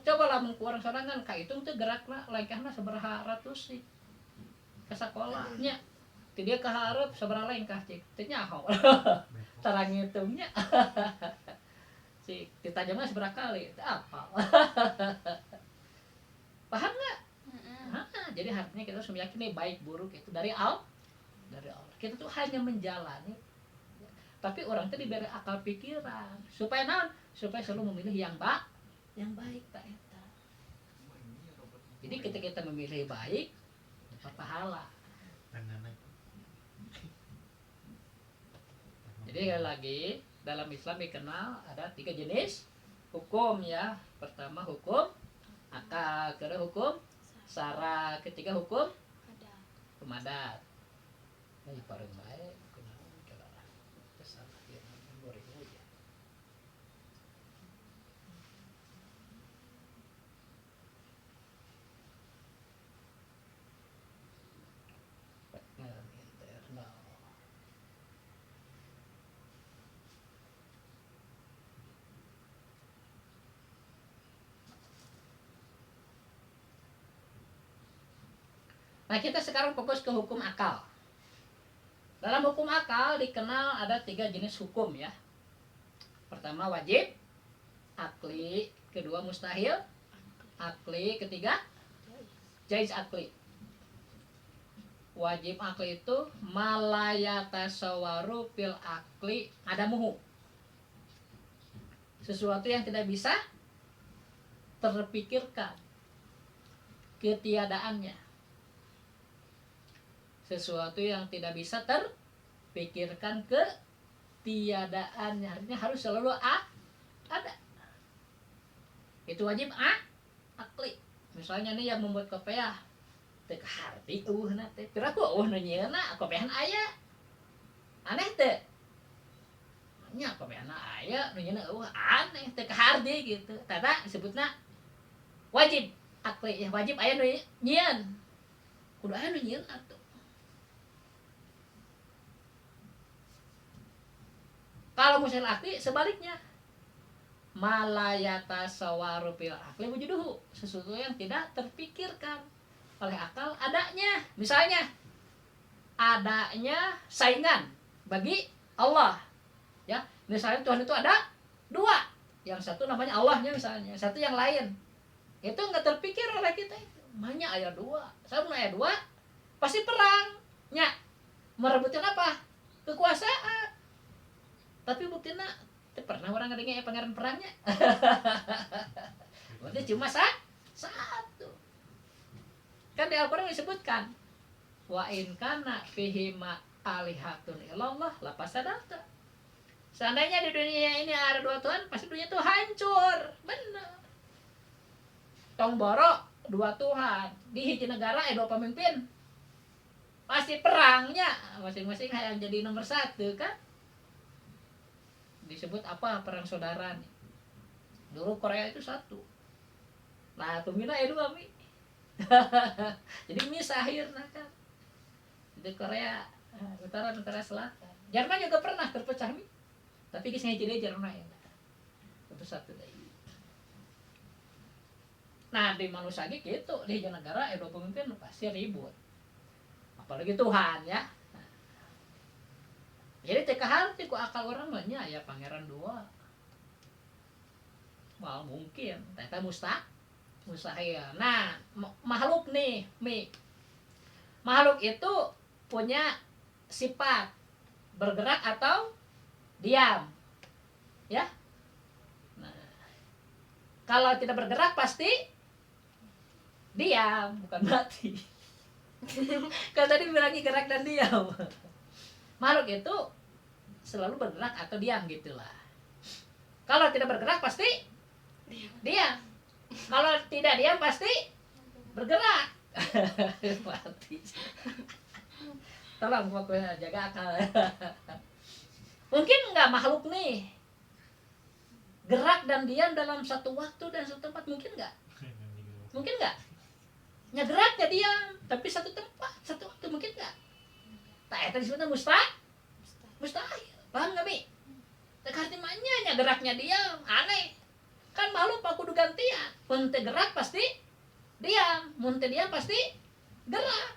Coba lamun ku urang sorangan kahitung teh gerakna lengkahna sabaraha ratus sih. Ke sekolahnya ti dia kaharep sabaraha lengkah cik teh nyaho. Cara ngitungnya. Cik ditajamna sabaraha kali teh apal. Paham enggak? Jadi artinya kita harus meyakini baik buruk itu dari Allah. Kita tuh hanya menjalani. Tapi orang itu diberi akal pikiran supaya naon? Supaya selalu memilih yang baik tak eta. Jadi ketika kita memilih baik dapat pahala. Jadi lagi dalam Islam dikenal ada 3 jenis hukum ya. Pertama hukum akal, kedua hukum syara, ketiga hukum adat. Ini paling baik kunaon kala kesana ieu memori ya. Internal. Nah, kita sekarang fokus ke hukum akal. Dalam hukum akal dikenal ada 3 jenis hukum ya. Pertama wajib, akli, kedua mustahil, akli, ketiga jaiz akli. Wajib akli itu malayatasawaru fil akli adamuhu. Sesuatu yang tidak bisa terpikirkan ketiadaannya. Sesuatu yang tidak bisa terpikirkan ketiadaannya, artinya harus selalu ada. Itu wajib akli. Misalnya nih yang membuat kopiah teu kaharti eueuhna teh pira ku eueuh nu nyieunna kopiahan aya aneh teh nya kopiahna aya nu nyieunna eueuh aneh teu kaharti gitu tata disebutna wajib akli ya, wajib aya nu nyieun kudu aya nu nyieun atuh. Kalau musyal akli sebaliknya malayata sawaru fil akli wujuduhu, sesuatu yang tidak terpikirkan oleh akal adanya. Misalnya adanya saingan bagi Allah ya, misalnya Tuhan itu ada 2, yang satu namanya Allahnya misalnya, satu yang lain, itu nggak terpikir oleh kita. Itu banyak ayat 2, sama ayat 2 pasti perangnya merebutkan apa, kekuasaan. Tapi buktinya pernah orang ngadengin pangeran perangnya. Berarti cuma satu. Kan di Al-Qur'an disebutkan wa in kana fihi ma alihatun illallah la fasadata. Seandainya di dunia ini ada 2 Tuhan, pasti dunia itu hancur. Benar. Tong boro 2 Tuhan, di hiji negara 2 pemimpin. Pasti perangnya masing-masing yang jadi nomor 1 kan. Disebut apa, perang saudara nih. Dulu Korea itu 1. Nah, tumina 2 mi. Jadi misahirna kan. Di Korea Utara dan Korea Selatan. Jerman juga pernah terpecah mi. Tapi kisahnya jadi Jerman ya. Itu 1 deui. Nah, di manusia gitu, di negara 2 pemimpin pasti ribut. Apalagi Tuhan ya. Jadi teu kaharti ku akal orang mah nya aya pangeran 2. Mal mungkin, eta mustahil. Nah, makhluk nih, makhluk itu punya sifat bergerak atau diam. Ya. Nah, kalau tidak bergerak pasti diam, bukan mati. Kan tadi bilangnya gerak dan diam. Makhluk itu selalu bergerak atau diam gitulah. Kalau tidak bergerak pasti diam. Kalau tidak diam pasti bergerak. Mati. Tolong pokoknya jaga akal. Mungkin enggak makhluk nih gerak dan diam dalam satu waktu dan satu tempat, mungkin enggak? Mungkin enggak? Ya gerak ya diam, tapi satu tempat, satu waktu mungkin enggak? Tak eta disebutnya mustahil. Paham enggak, Mi? Teu arti nya geraknya diam, aneh. Kan makhluk pak kudu gantian. Mun teu gerak pasti diam, mun teu diam pasti gerak.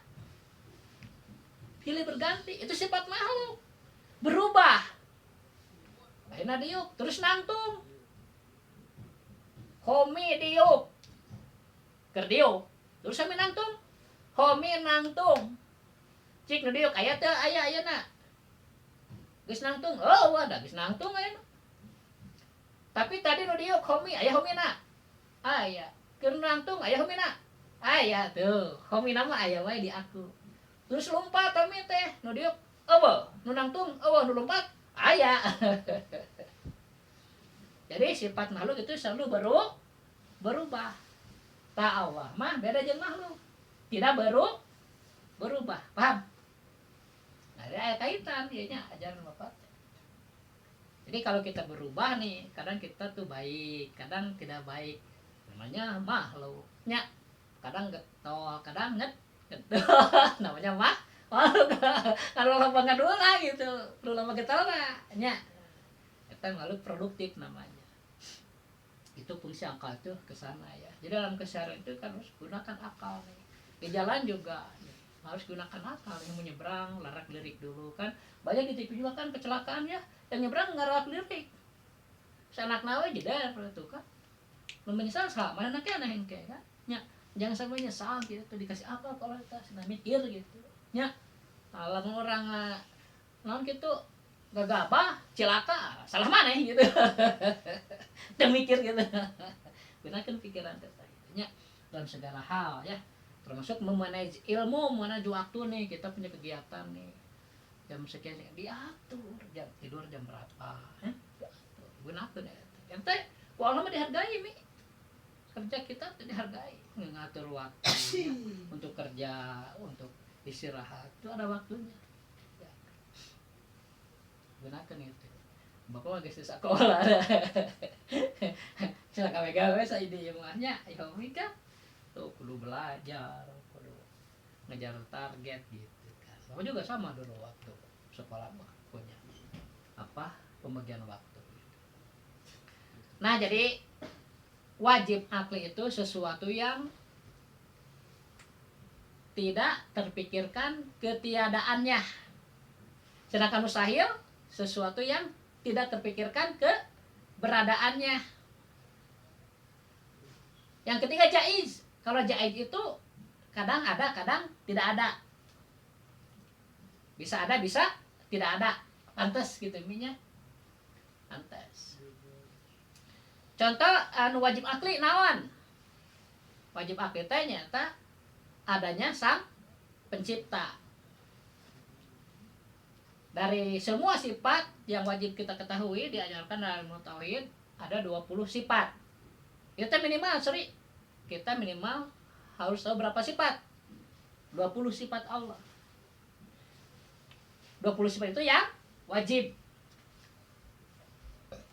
Pilih berganti, itu sifat makhluk. Berubah. Ayeuna diuk, terus nangtung. Homi diuk. Keur diuk, terus sami nangtung. Homi nangtung. Cik nu diuk aya teu aya ayeuna. Geus nangtung. Oh, ada geus nangtung ayeuna. Tapi tadi nu diuk homi aya homina. Aya. Keur nangtung aya homina. Aya tuh. Homina mah aya wae di aku. Terus lompat homi teh nu diuk eueuh, nu nangtung eueuh, nu lompat aya. Jadi sifat makhluk itu selalu berubah. Tak Allah mah beda jeung makhluk. Tidak berubah. Paham? Nah, ada ayat kaitan ianya ajaran Bapak. Jadi kalau kita berubah nih, kadang kita tuh baik, kadang tidak baik. Namanya makhluknya. Kadang getol, kadang getol. Namanya makhluk. Kalau lama ngadula gitu, perlu lama getol nya. Kita makhluk produktif namanya. Itu fungsi akal tuh ke sana ya. Jadi dalam keseharian itu kan harus gunakan akal nih. Di jalan juga harus gunakan akal, yang menyeberang larak lirik dulu kan. Banyak di TV juga kan kecelakaan ya, yang nyebrang ngarak lirik. Sanak nawe jeda itu kan. Menyesal sama anaknya aneh kayak kan. Nya, jangan sampai nyesal gitu, dikasih akal kalau kita senang mikir gitu. Nya, kalau orang naon gitu gagabah, cilaka, salah mana gitu. Udah mikir gitu. Gunakan pikiran kita. Nya, dalam segala hal ya. Termasuk memanage ilmu, memanage waktu nih, kita punya kegiatan nih jam sekian diatur, jam tidur jam berapa diatur, gunakan ya ente kalau mah dihargai mi kerja kita tuh dihargai, ngatur waktu untuk kerja, untuk istirahat itu ada waktunya ya. Gunakan itu bapak lagi sekolah silakan gawe saya ide emangnya ya mereka tuh kudu belajar, kudu ngejar target gitu kan. Bapak juga sama dulu waktu sekolah mah punya apa pembagian waktu. Nah jadi wajib akli itu sesuatu yang tidak terpikirkan ketiadaannya. Sedangkan mustahil sesuatu yang tidak terpikirkan keberadaannya. Yang ketiga jaiz. Kalau jaiz itu kadang ada, kadang tidak ada. Bisa ada, bisa tidak ada. Pantes gitu minya. Pantes. Contoh anu wajib akli naon? Wajib akli teh nyata adanya sang pencipta. Dari semua sifat yang wajib kita ketahui diajarkan dalam ilmu tauhid ada 20 sifat. Kita minimal, kita minimal harus tahu berapa sifat? 20 sifat Allah. 20 sifat itu yang wajib.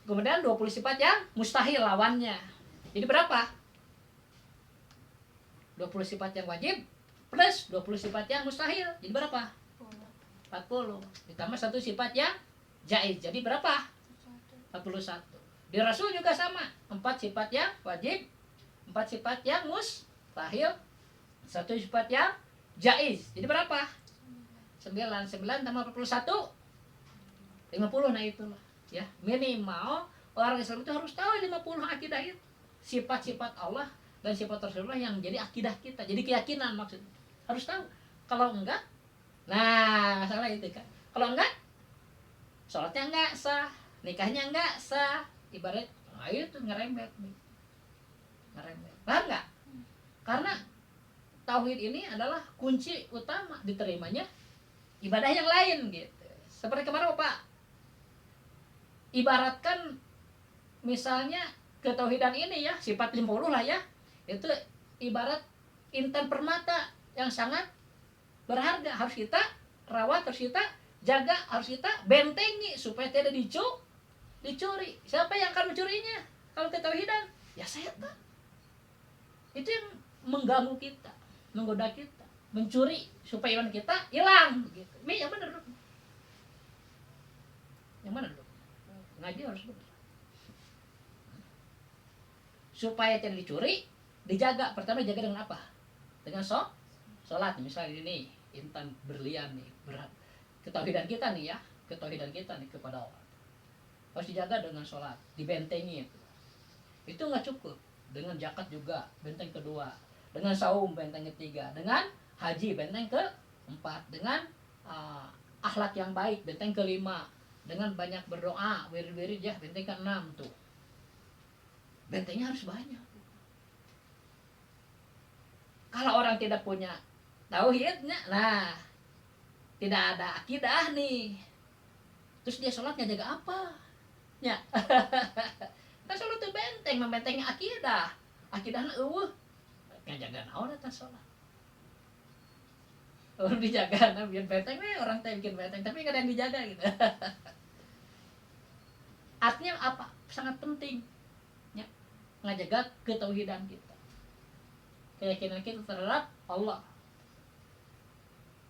Kemudian 20 sifat yang mustahil lawannya. Jadi berapa? 20 sifat yang wajib plus 20 sifat yang mustahil. Jadi berapa? 40. Ditambah satu sifat yang jaiz. Jadi berapa? 41. Di Rasul juga sama. 4 sifat yang wajib, 4 sifat yang mustahil, 1 sifat yang jaiz. Jadi berapa? 9 tambah 41 50. Nah itulah ya, minimal orang Islam itu harus tahu 50 akidah itu. Sifat-sifat Allah dan sifat Rasulullah yang jadi akidah kita, jadi keyakinan maksudnya. Harus tahu. Kalau enggak, nah masalah itu kan. Kalau enggak, sholatnya enggak sah, nikahnya enggak sah. Ibarat, itu ngerembet. Paham enggak? Karena tauhid ini adalah kunci utama diterimanya ibadah yang lain gitu. Seperti kemarin Bapak ibaratkan misalnya ketauhidan ini ya, sifat 50 lah ya. Itu ibarat intan permata yang sangat berharga, harus kita rawat, harus kita jaga, harus kita bentengi supaya tidak dicuri. Siapa yang akan mencurinya? Kalau ketauhidan, ya setan. Itu yang mengganggu kita, menggoda kita, mencuri supaya iman kita hilang gitu. Ini yang benar. Yang mana dulu? Ngaji harus benar. Supaya tidak dicuri, dijaga. Pertama dijaga dengan apa? Dengan sholat. Misalnya ini intan berlian nih, berat. Ketauhidan kita nih ya, ketauhidan kita nih kepada Allah. Harus dijaga dengan sholat, dibentengi itu. Itu nggak cukup. Dengan zakat juga, benteng kedua. Dengan saum, benteng ketiga. Dengan haji, benteng keempat. Dengan akhlak yang baik, benteng kelima. Dengan banyak berdoa, wirid-wirid ya, benteng ke-6 tuh. Bentengnya harus banyak. Kalau orang tidak punya tauhidnya, nah tidak ada akidah nih. Terus dia sholatnya jaga apa? Ya. Kan benteng membentengi akidah. Akidahna eueuh. Ngajaga naon eta salat. Orang dijaga, nah biar benteng orang teh bikin benteng, tapi nggak ada yang dijaga gitu. Artinya apa? Sangat penting, ya, ngajaga ketauhidan kita, keyakinan kita terhadap Allah.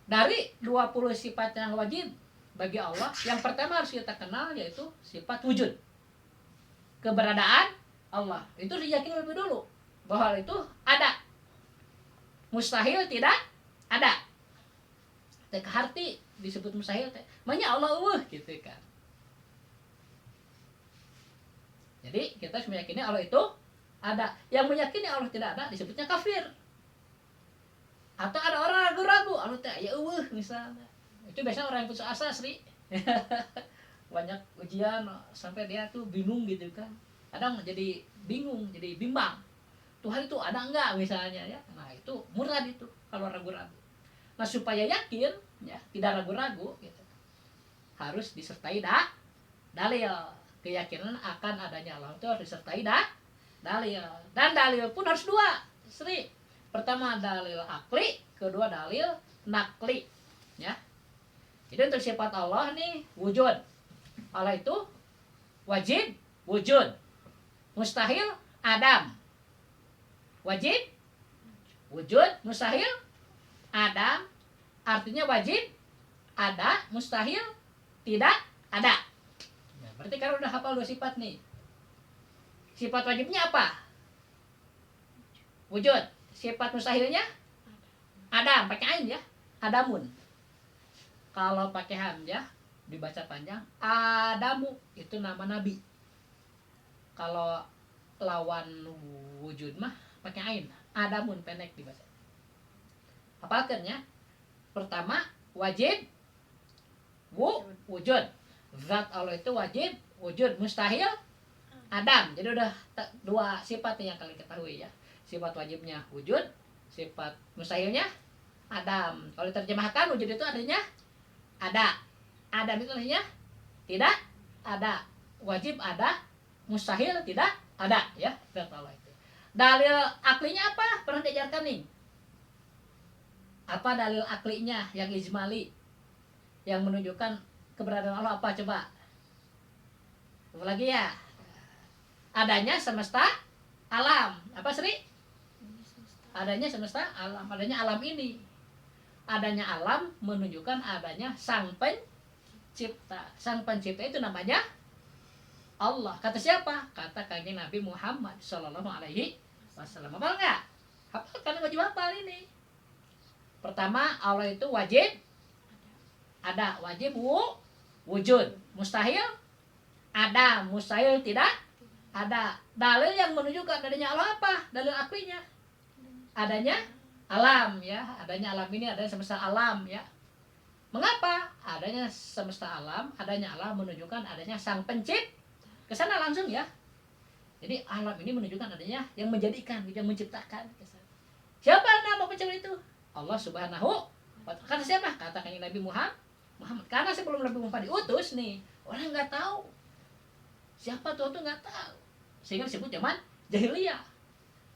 Dari 20 sifat yang wajib bagi Allah, yang pertama harus kita kenal yaitu sifat wujud, keberadaan Allah. Itu diyakini lebih dulu bahwa itu ada, mustahil tidak ada. Teh harti disebut mustahil teh manya Allah gitu kan. Jadi kita harus meyakini Allah itu ada. Yang meyakini Allah tidak ada disebutnya kafir. Atau ada orang ragu-ragu Allah teh ya misalnya. Itu biasanya orang yang putus asa Sri. Banyak ujian sampai dia tuh bingung gitu kan. Kadang jadi bingung, jadi bimbang. Tuhan itu ada enggak misalnya ya. Nah, itu murtad itu kalau ragu-ragu. Nah, supaya yakin, ya, tidak ragu-ragu, gitu, harus disertai dalil. Keyakinan akan adanya Allah itu harus disertai dalil. Dan dalil pun harus dua, Sri. Pertama dalil akli, kedua dalil nakli. Ya. Jadi untuk sifat Allah nih wujud. Allah itu wajib wujud. Mustahil adam. Wajib wujud, mustahil Adam, artinya wajib ada, mustahil tidak ada. Nah, berarti kalau udah hafal dua sifat nih. Sifat wajibnya apa? Wujud. Sifat mustahilnya Adam, pakai ain ya. Adamun. Kalau pakai hamzah dibaca panjang, Adamu itu nama nabi. Kalau lawan wujud mah pakai ain, Adamun pendek dibaca. Apa artinya? Pertama, wajib wujud. Zat Allah itu wajib wujud, mustahil adam. Jadi udah dua sifat yang kalian ketahui ya. Sifat wajibnya wujud, sifat mustahilnya adam. Kalau diterjemahkan wujud itu artinya ada. Adam itu artinya tidak ada. Wajib ada, mustahil tidak ada ya. Zat Allah itu. Dalil aklinya apa? Pernah diajarkan nih. Apa dalil aklinya yang ijmali yang menunjukkan keberadaan Allah apa coba? Apa lagi ya? Adanya semesta alam. Apa Sri? Adanya semesta alam, adanya alam ini. Adanya alam menunjukkan adanya sang pencipta. Sang pencipta itu namanya Allah. Kata siapa? Kata kanjeng Nabi Muhammad sallallahu alaihi wasallam. Hafal enggak? Hafal kan wajib hafal ini. Pertama, Allah itu wajib ada, wajib wujud, mustahil ada, mustahil tidak ada. Dalil yang menunjukkan adanya Allah apa? Dalil aklinya adanya alam ya, adanya alam ini, adanya semesta alam ya. Mengapa? Adanya semesta alam, adanya alam menunjukkan adanya sang pencipta. Kesana langsung ya. Jadi alam ini menunjukkan adanya yang menjadikan, yang menciptakan. Siapa nama pencipta itu? Allah Subhanahu wa ta'ala. Kata siapa? Kata kanjeng Nabi Muhammad. Karena sebelum Nabi Muhammad diutus nih, orang nggak tahu siapa Tuhan tuh nggak tahu. Sehingga disebut zaman jahiliyah.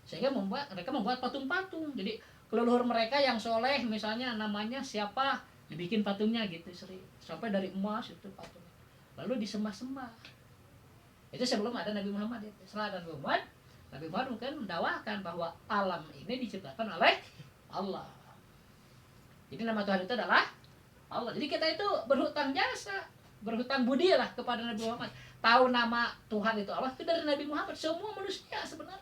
Sehingga mereka membuat patung-patung. Jadi leluhur mereka yang soleh misalnya namanya siapa, dibikin patungnya gitu Sri. Sampai dari emas itu patungnya. Lalu disembah-sembah. Itu sebelum ada Nabi Muhammad itu. Setelah ada Nabi Muhammad mungkin mendakwakan bahwa alam ini diciptakan oleh Allah. Jadi nama Tuhan itu adalah Allah. Jadi kita itu berhutang jasa, berhutang budi lah kepada Nabi Muhammad. Tahu nama Tuhan itu Allah itu dari Nabi Muhammad. Semua manusia sebenarnya.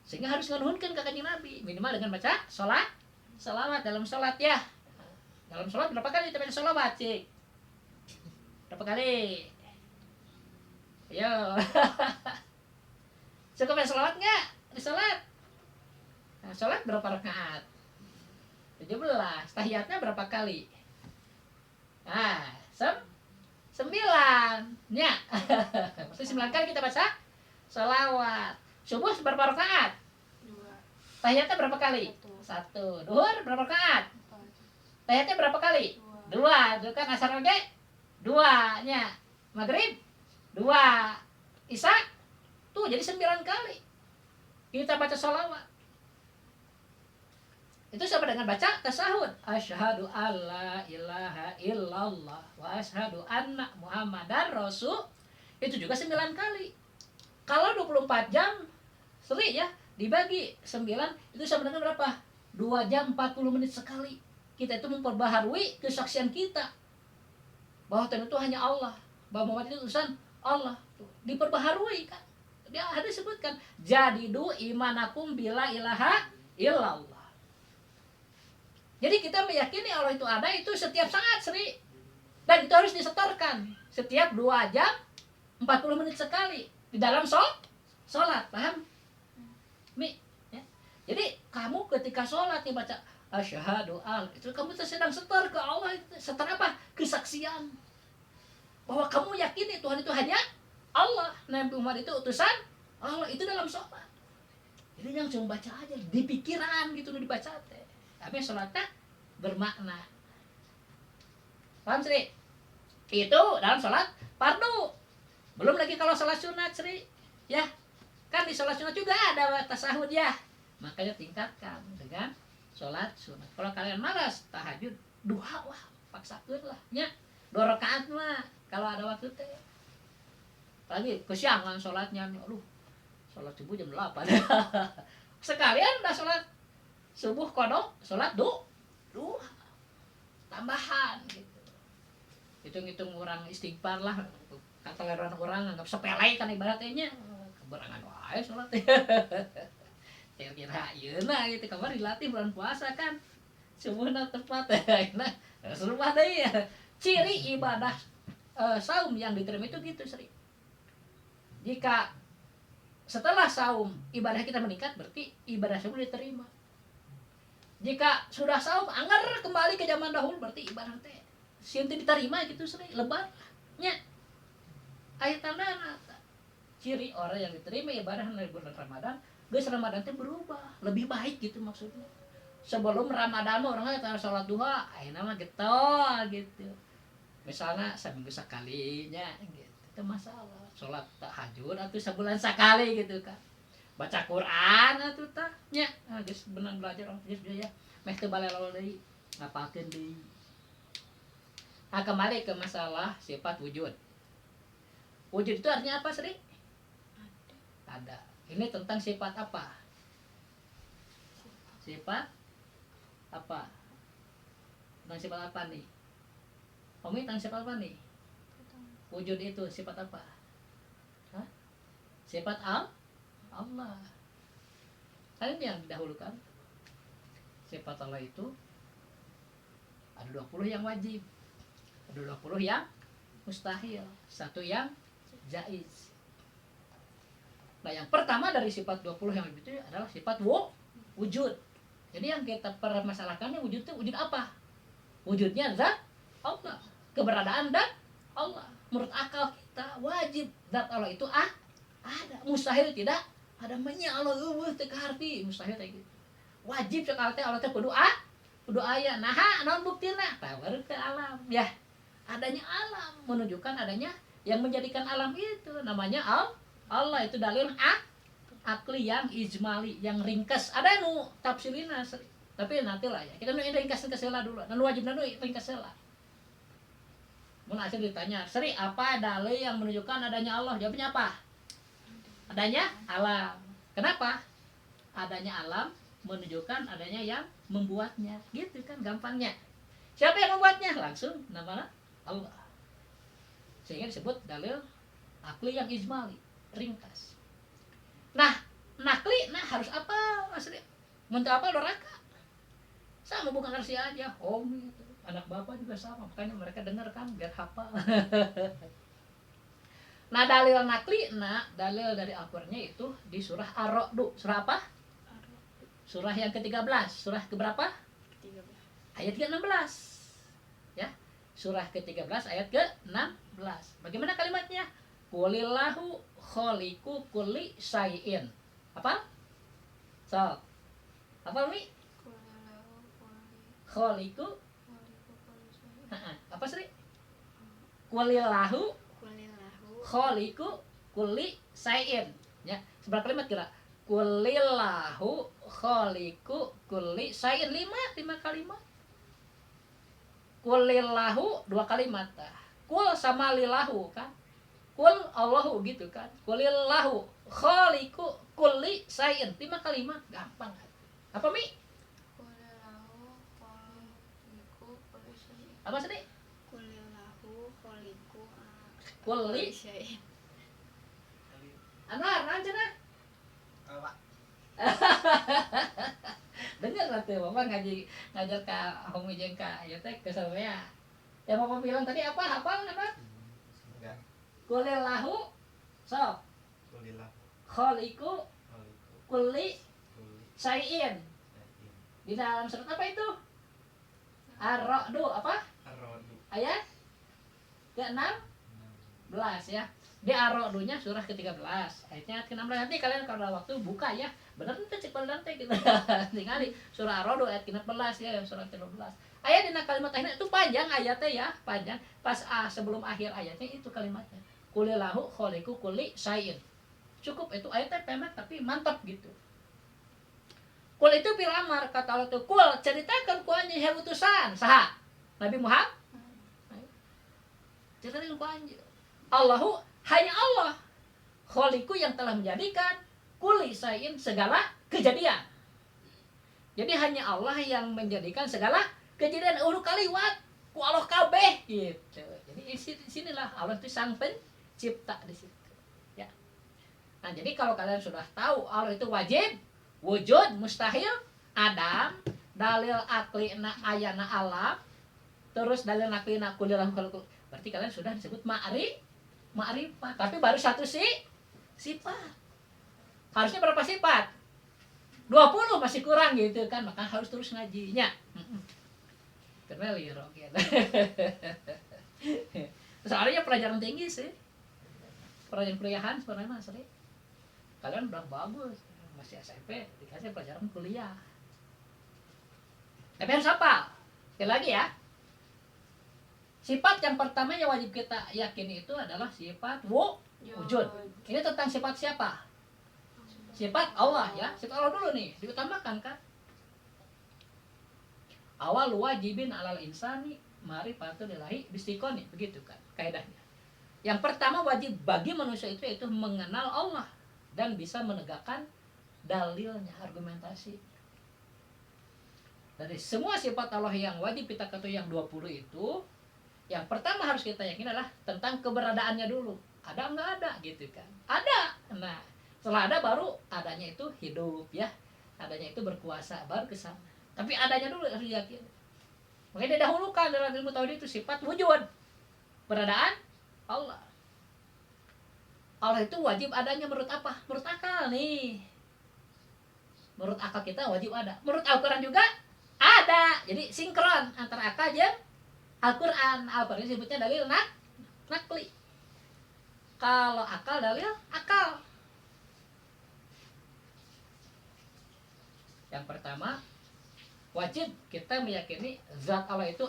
Sehingga harus nganuhunkeun ka kanjeng Nabi. Minimal dengan baca salawat dalam salat ya. Dalam salat berapa kali kita baca salawat, Cik? Berapa kali? Ayo. Cukup baca salawat enggak? Di salat. Nah, salat berapa rakaat? 17. Tahiyatnya berapa kali? Nah, 9. Ya. Maksudnya 9 kali kita baca salawat. Subuh berapa rakaat? 2. Tahiyatnya berapa kali? 1. Duhur berapa rakaat? 4. Tahiyatnya berapa kali? 2. Itu kan asar oge 2 nya. Maghrib 2. Isya 7. jadi 9 kali kita baca sholawat. Itu sama dengan baca tasahud. Asyhadu alla ilaha illallah wa asyhadu anna muhammadar rasul. Itu juga 9 kali. Kalau 24 jam seri ya, dibagi 9 itu sama dengan berapa? 2 jam 40 menit sekali. Kita itu memperbaharui kesaksian kita bahwa Tuhan itu hanya Allah, bahwa Muhammad itu utusan Allah. Diperbaharui kan. Dia ada sebutkan, jadidu imanakum bila ilaha illallah. Jadi kita meyakini Allah itu ada itu setiap saat, Sri. Dan itu harus disetorkan setiap 2 jam 40 menit sekali di dalam sholat, paham? Mi, ya. Jadi kamu ketika sholat nih baca asyhadu al, itu kamu sedang setor ke Allah. Setor apa? Kesaksian bahwa kamu yakini Tuhan itu hanya Allah, Nabi Muhammad itu utusan Allah, itu dalam sholat. Jadi yang cuma baca aja di pikiran gitu dibaca teh. Tapi sholatnya bermakna. Paham, Sri? Itu dalam sholat fardu. Belum lagi kalau sholat sunat, Sri. Ya, kan di sholat sunat juga ada tasahud ya. Makanya tingkatkan dengan sholat sunat. Kalau kalian malas tahajud, duha wah, paksakeun lah nya. 2 rakaat mah kalau ada waktu teh. Lagi kesiangan sholatnya, aduh. Sholat subuh jam 8. Sekalian udah sholat subuh kodok, sholat duha. Tambahan gitu. Hitung-hitung orang istighfar lah. Kata orang anggap sepele kan ibaratnya. Keberangan wae sholat. Kira-kira yeuna gitu kamar dilatih bulan puasa kan. Semuanya tepat nah, serupa deh ya. Ciri ibadah saum yang diterima itu gitu, Sri. Jika setelah saum ibadah kita meningkat, berarti ibadah saum diterima. Jika sudah saum anggar kembali ke zaman dahulu, berarti ibadah teh sieu teu diterima gitu, Sri. Lebar nya. Aya tandana. Ciri orang yang diterima ibadah dari bulan Ramadan, geus Ramadan teh berubah, lebih baik gitu maksudnya. Sebelum Ramadan mah orang teh salat duha, ayeuna mah getol gitu. Misalnya seminggu sekalinya gitu. Itu masalah. Salat tahajud atau sebulan sekali gitu kan. Baca Quran atuh tah nya. Geus benang belajar orang geus ya. Meh teu balelol deui, ngapalkeun deui. Kembali ke masalah sifat wujud. Wujud itu artinya apa, Sri? Ada. Ini tentang sifat apa? Sifat apa? Tentang sifat apa nih? Umi tentang sifat apa nih? Wujud itu sifat apa? Hah? Sifat Allah. Kalian yang didahulukan. Sifat Allah itu ada 20 yang wajib. Ada 20 yang mustahil. 1 yang jaiz. Nah, yang pertama dari sifat 20 yang itu adalah sifat wujud. Jadi yang kita permasalahkannya wujud itu wujud apa? Wujudnya zat Allah. Keberadaan dan Allah. Menurut akal kita wajib zat Allah itu ada. Mustahil tidak ada menya Allah teu kaharti. Mustahil kayak gitu. Wajib sekali Allah teh kudu aya. Nah, naon buktina? Baru ke alam. Ya. Adanya alam menunjukkan adanya yang menjadikan alam itu namanya Allah. Itu dalil akli yang ijmali, yang ringkas. Ada nu tafsirina, tapi nantilah ya. Kita nu ringkas heula dulu. Nu wajibna nu ringkas heula. Mun asal ditanya, "Sri, apa dalil yang menunjukkan adanya Allah?" Jawabnya apa? Adanya alam. Kenapa? Adanya alam menunjukkan adanya yang membuatnya. Gitu kan gampangnya. Siapa yang membuatnya? Langsung namanya Allah. Sehingga disebut dalil akli yang ijmali, ringkas. Nah, nakli harus apa, Asri? Mun teu apa doraka. Sama bukan arsi aja, homi itu. Anak bapak juga sama, makanya mereka dengar kan biar hafal. Nah, dalil nakli, dalil dari Al-Qur'annya itu di surah Ar-Ra'd. Surah apa? Surah yang ke-13. Surah keberapa? 13. Ayat ke-16. Ya. Surah ke-13 ayat ke-16. Bagaimana kalimatnya? Qulillahu khaliqu kulli syai'in. Apa? So. Apa Mi? Khaliqu. Apa sih? Qulillahu khaliqu kulli syai'in. Ya, seberapa kalimat kira? Kulillahu khaliqu kulli syai'in, lima kalimat. Kulillahu dua kalimat. Kul sama lillahu kan. Kul Allahu gitu kan. Kulillahu khaliqu kulli syai'in, 5 kalimat, gampang. Apa Mi? Kulillahu khaliqu kulli syai'in. Apa sih? Kulillahu khaliqu Kulli syai'in. Anwar, aja nah. Ala. Dengar lah tuh, Bapak ngajar ke Homi jeung ka ya teh ke saya. Yang Bapak bilang tadi apa? Hafal enggak? Enggak. Kulillahu sok Kulillah. khaliqu Khaliqu. kulli Kulli. syai'in. Di dalam surat apa itu? Ar-Ra'd apa? Ar-Ra'd. Ayat ke-16 ya. Di Ar-Ra'd-nya surah ke-13, ayatnya ke-16. Nanti kalian kalau ada waktu buka ya. Benar nanti cek pada nanti kita tinggali surah Ar-Ra'd ayat ke-16 ya, surah ke-12. Ayat dina kalimat akhirnya itu panjang ayatnya ya, panjang. Pas sebelum akhir ayatnya itu kalimatnya. Kulillahu khaliqu kulli syai'in. Cukup itu ayatnya pendek tapi mantap gitu. Kul itu fil amar, kata Allah tuh, kul ceritakan ku anjeun he utusan saha? Nabi Muhammad. Ceritakan ku anjeun. Allahu hanya Allah. Khaliqu yang telah menjadikan kulli syai'in segala kejadian. Jadi hanya Allah yang menjadikan segala kejadian ulu kaliwat ku Allah kabeh gitu. Jadi sinilah Allah itu sang pencipta di situ. Ya. Nah, jadi kalau kalian sudah tahu Allah itu wajib, wujud, mustahil, adam, dalil aklina ayana alam, terus dalil aklina kulilah khaliqu. Berarti kalian sudah disebut ma'rifat. Tapi baru satu sifat. Harusnya berapa sifat? 20 masih kurang gitu kan, maka harus terus ngajinya. Karena lirok gitu. Soalnya pelajaran tinggi sih. Pelajaran kuliahan sebenarnya Mas Ri. Kalian udah bagus, masih SMP dikasih pelajaran kuliah. Tapi harus apa? Sekali lagi ya. Sifat yang pertama yang wajib kita yakini itu adalah sifat wujud. Ini tentang sifat siapa? Sifat Allah ya. Sifat Allah dulu nih, diutamakan kan? Awal wajibin alal insani ma'rifatul ilahi bistiqoni, begitu kan kaidahnya. Yang pertama wajib bagi manusia itu yaitu mengenal Allah dan bisa menegakkan dalilnya, argumentasi. Dari semua sifat Allah yang wajib kita ketahui yang 20 itu, yang pertama harus kita yakin adalah tentang keberadaannya dulu. Ada enggak ada gitu kan? Ada. Nah, setelah ada baru adanya itu hidup ya. Adanya itu berkuasa baru ke sana. Tapi adanya dulu harus yakin. Makanya didahulukan dalam ilmu tauhid itu sifat wujud. Keberadaan Allah. Allah itu wajib adanya menurut apa? Menurut akal nih. Menurut akal kita wajib ada. Menurut Al-Quran juga ada. Jadi sinkron antara akal dan Al-Quran. Al-Quran disebutnya dalil nakli. Kalau akal dalil akal. Yang pertama wajib kita meyakini zat Allah itu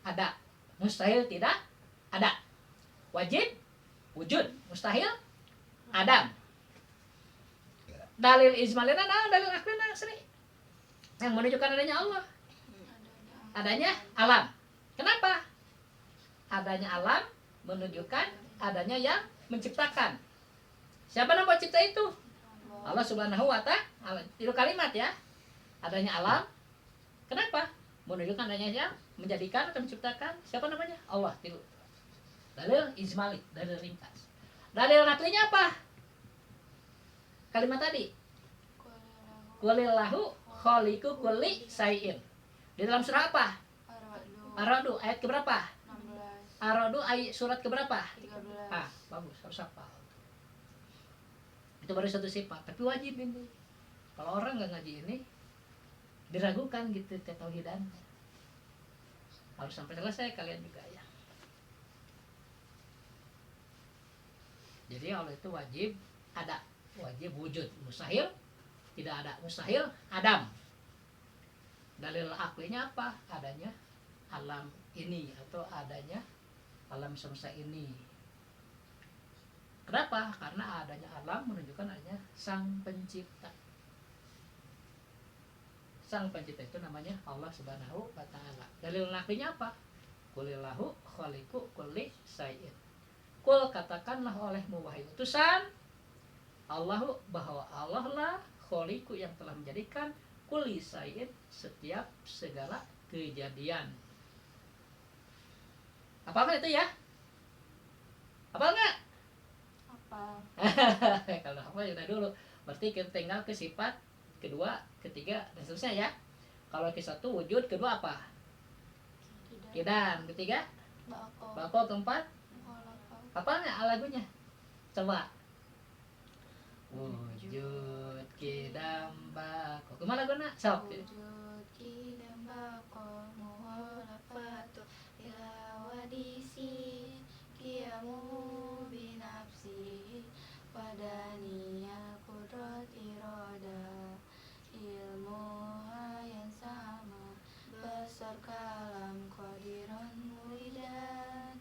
ada. Mustahil tidak ada. Wajib wujud, mustahil adam. Dalil ijmalina dalil aklina Sri. Yang menunjukkan adanya Allah. Adanya alam. Kenapa? Adanya alam menunjukkan adanya yang menciptakan. Siapa nama pencipta itu? Allah Subhanahu wa ta'ala. Itu kalimat ya. Adanya alam. Kenapa? Menunjukkan adanya yang menjadikan atau menciptakan. Siapa namanya? Allah. Itu. Dalil ijmali, dalil ringkas. Dalil naklinya apa? Kalimat tadi. Kulillahu khaliqu kulli syai'in. Di dalam surah apa? Ar-Ra'd ayat keberapa? 16. Ar-Ra'd ayat surat keberapa? 13. Bagus, harus hafal. Itu baru satu sifat, tapi wajib ini. Kalau orang nggak ngaji ini, diragukan gitu ketauhidannya. Harus sampai selesai kalian juga ya. Jadi Allah itu wajib ada, wajib wujud, mustahil tidak ada, mustahil adam. Dalil aklinya apa? Adanya alam ini atau adanya alam semesta ini. Kenapa? Karena ada adanya alam menunjukkan adanya sang pencipta. Sang pencipta itu namanya Allah Subhanahu wa taala. Dalil naklinya apa? Qulillahu khaliqu kulli syai'in. Kul katakanlah olehmu wahai utusan Allahu bahwa Allah lah khaliqu yang telah menjadikan kulli syai'in setiap segala kejadian. Apa itu ya? Apa enggak? Apa? Kalau apa ya udah dulu. Berarti kita tinggal ke sifat kedua, ketiga dan seterusnya ya. Kalau ke satu wujud, kedua apa? Kidan, ketiga Bako. bako, keempat Kolako. apa enggak lagunya? Coba. Wujud kidam bako. Gimana guna? Sok. Wujud kidam bako muholafatu ila wadisi kiamu binafsi wadaniyal kudrat iroda ilmu yang sama besar kalam qadiran mulidan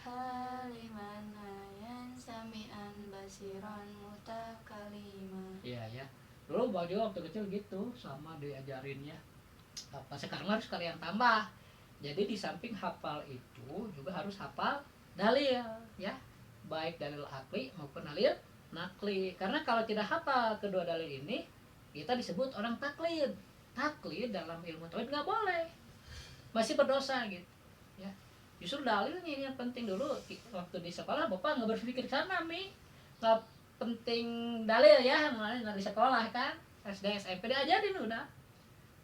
haliman hayan sami'an basiran mutakaliman. Iya ya. Dulu baju waktu kecil gitu sama diajarinnya. Apa sekarang harus kalian tambah. Jadi di samping hafal itu juga harus hafal dalil ya. Baik dalil akli maupun dalil nakli. Karena kalau tidak hafal kedua dalil ini kita disebut orang taklid. Taklid dalam ilmu tauhid nggak boleh. Masih berdosa gitu. Ya. Justru dalilnya ini yang penting dulu. Waktu di sekolah Bapak nggak berpikir sana Mi. Nggak penting dalil ya, mulai di sekolah kan. SD SMP diajarin udah.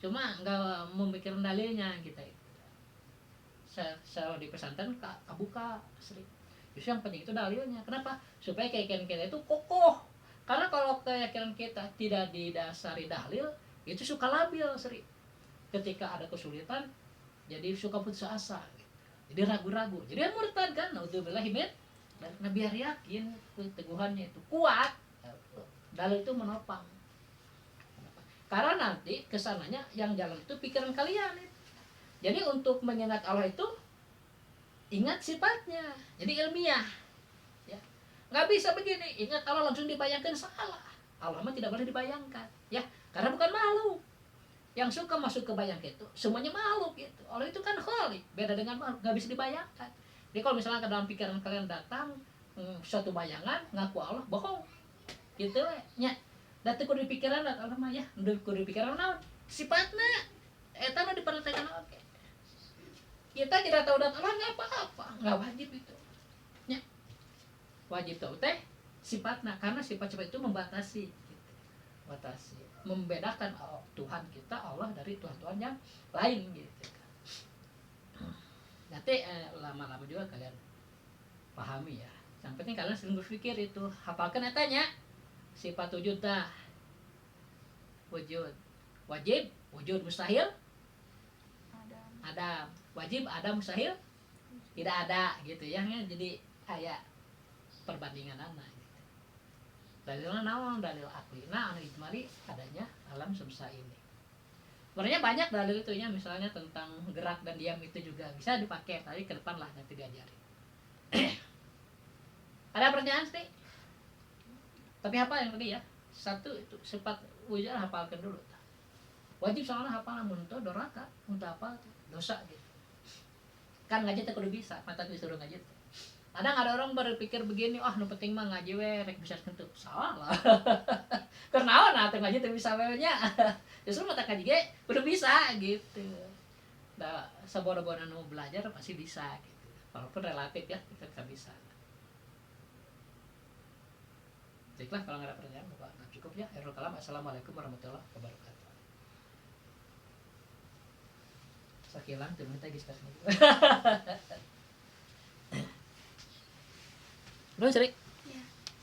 Cuma nggak memikirkan dalilnya kita itu. Saya di pesantren kabuka sering. Justru yang penting itu dalilnya. Kenapa? Supaya keyakinan kita itu kokoh. Karena kalau keyakinan kita tidak didasari dalil, itu suka labil sering. Ketika ada kesulitan, jadi suka putus asa. Gitu. Jadi ragu-ragu. Jadi murtad kan? Naudzubillahi min. Nah biar yakin keteguhannya itu kuat. Dalil itu menopang. Karena nanti kesananya yang jalan itu pikiran kalian. Jadi untuk mengingat Allah itu ingat sifatnya. Jadi ilmiah. Ya. Nggak bisa begini, ingat Allah langsung dibayangkan salah. Allah mah tidak boleh dibayangkan. Ya, karena bukan makhluk. Yang suka masuk ke bayang itu semuanya makhluk gitu. Allah itu kan khalik, beda dengan makhluk, nggak bisa dibayangkan. Jadi kalau misalnya ke dalam pikiran kalian datang suatu bayangan ngaku Allah bohong. Gitu nya. Datu kudu pikiran Allah mah ya, kudu pikiran naon? Sifatna eta nu diperhatikan oke. Kita tidak tahu dat Allah nggak apa-apa, nggak wajib itu. Ya. Wajib tahu teh sifatnya karena sifat-sifat itu membatasi, gitu. Batasi, membedakan Tuhan kita Allah dari Tuhan-Tuhan yang lain gitu. Nanti lama-lama juga kalian pahami ya. Yang penting kalian sering berpikir itu, hafalkan etanya. Sifat wujud dah. Wujud. Wajib, wujud mustahil. Ada wajib, ada mustahil tidak ada gitu ya. Jadi kayak perbandingan anak gitu. Dalilnya naon dalil akli nah anu ijmali adanya alam semesta ini. Sebenarnya banyak dalil itunya, misalnya tentang gerak dan diam itu juga bisa dipakai, tapi ke depan lah nanti diajarin. Ada pertanyaan sih? Tapi apa yang tadi ya? Satu itu sifat wujud hafalkan dulu. Wajib soalnya hafal untuk doraka, untuk apa? Dosa gitu. Kan ngaji teh kudu bisa, mata disuruh ngaji. Kadang ada orang berpikir begini, nu penting mah ngaji we rek bisa kentu. Salah. Karena nah teh ngaji teh bisa we nya. Justru mata ngaji ge kudu bisa gitu. Da sabodo-bodo nu belajar pasti bisa gitu. Walaupun relatif ya, kita bisa. Baiklah kalau nggak ada pertanyaan, Bapak cukup ya. Akhirul kalam. Assalamualaikum warahmatullahi wabarakatuh. Sakilang tuh minta gistas nih. Lu sering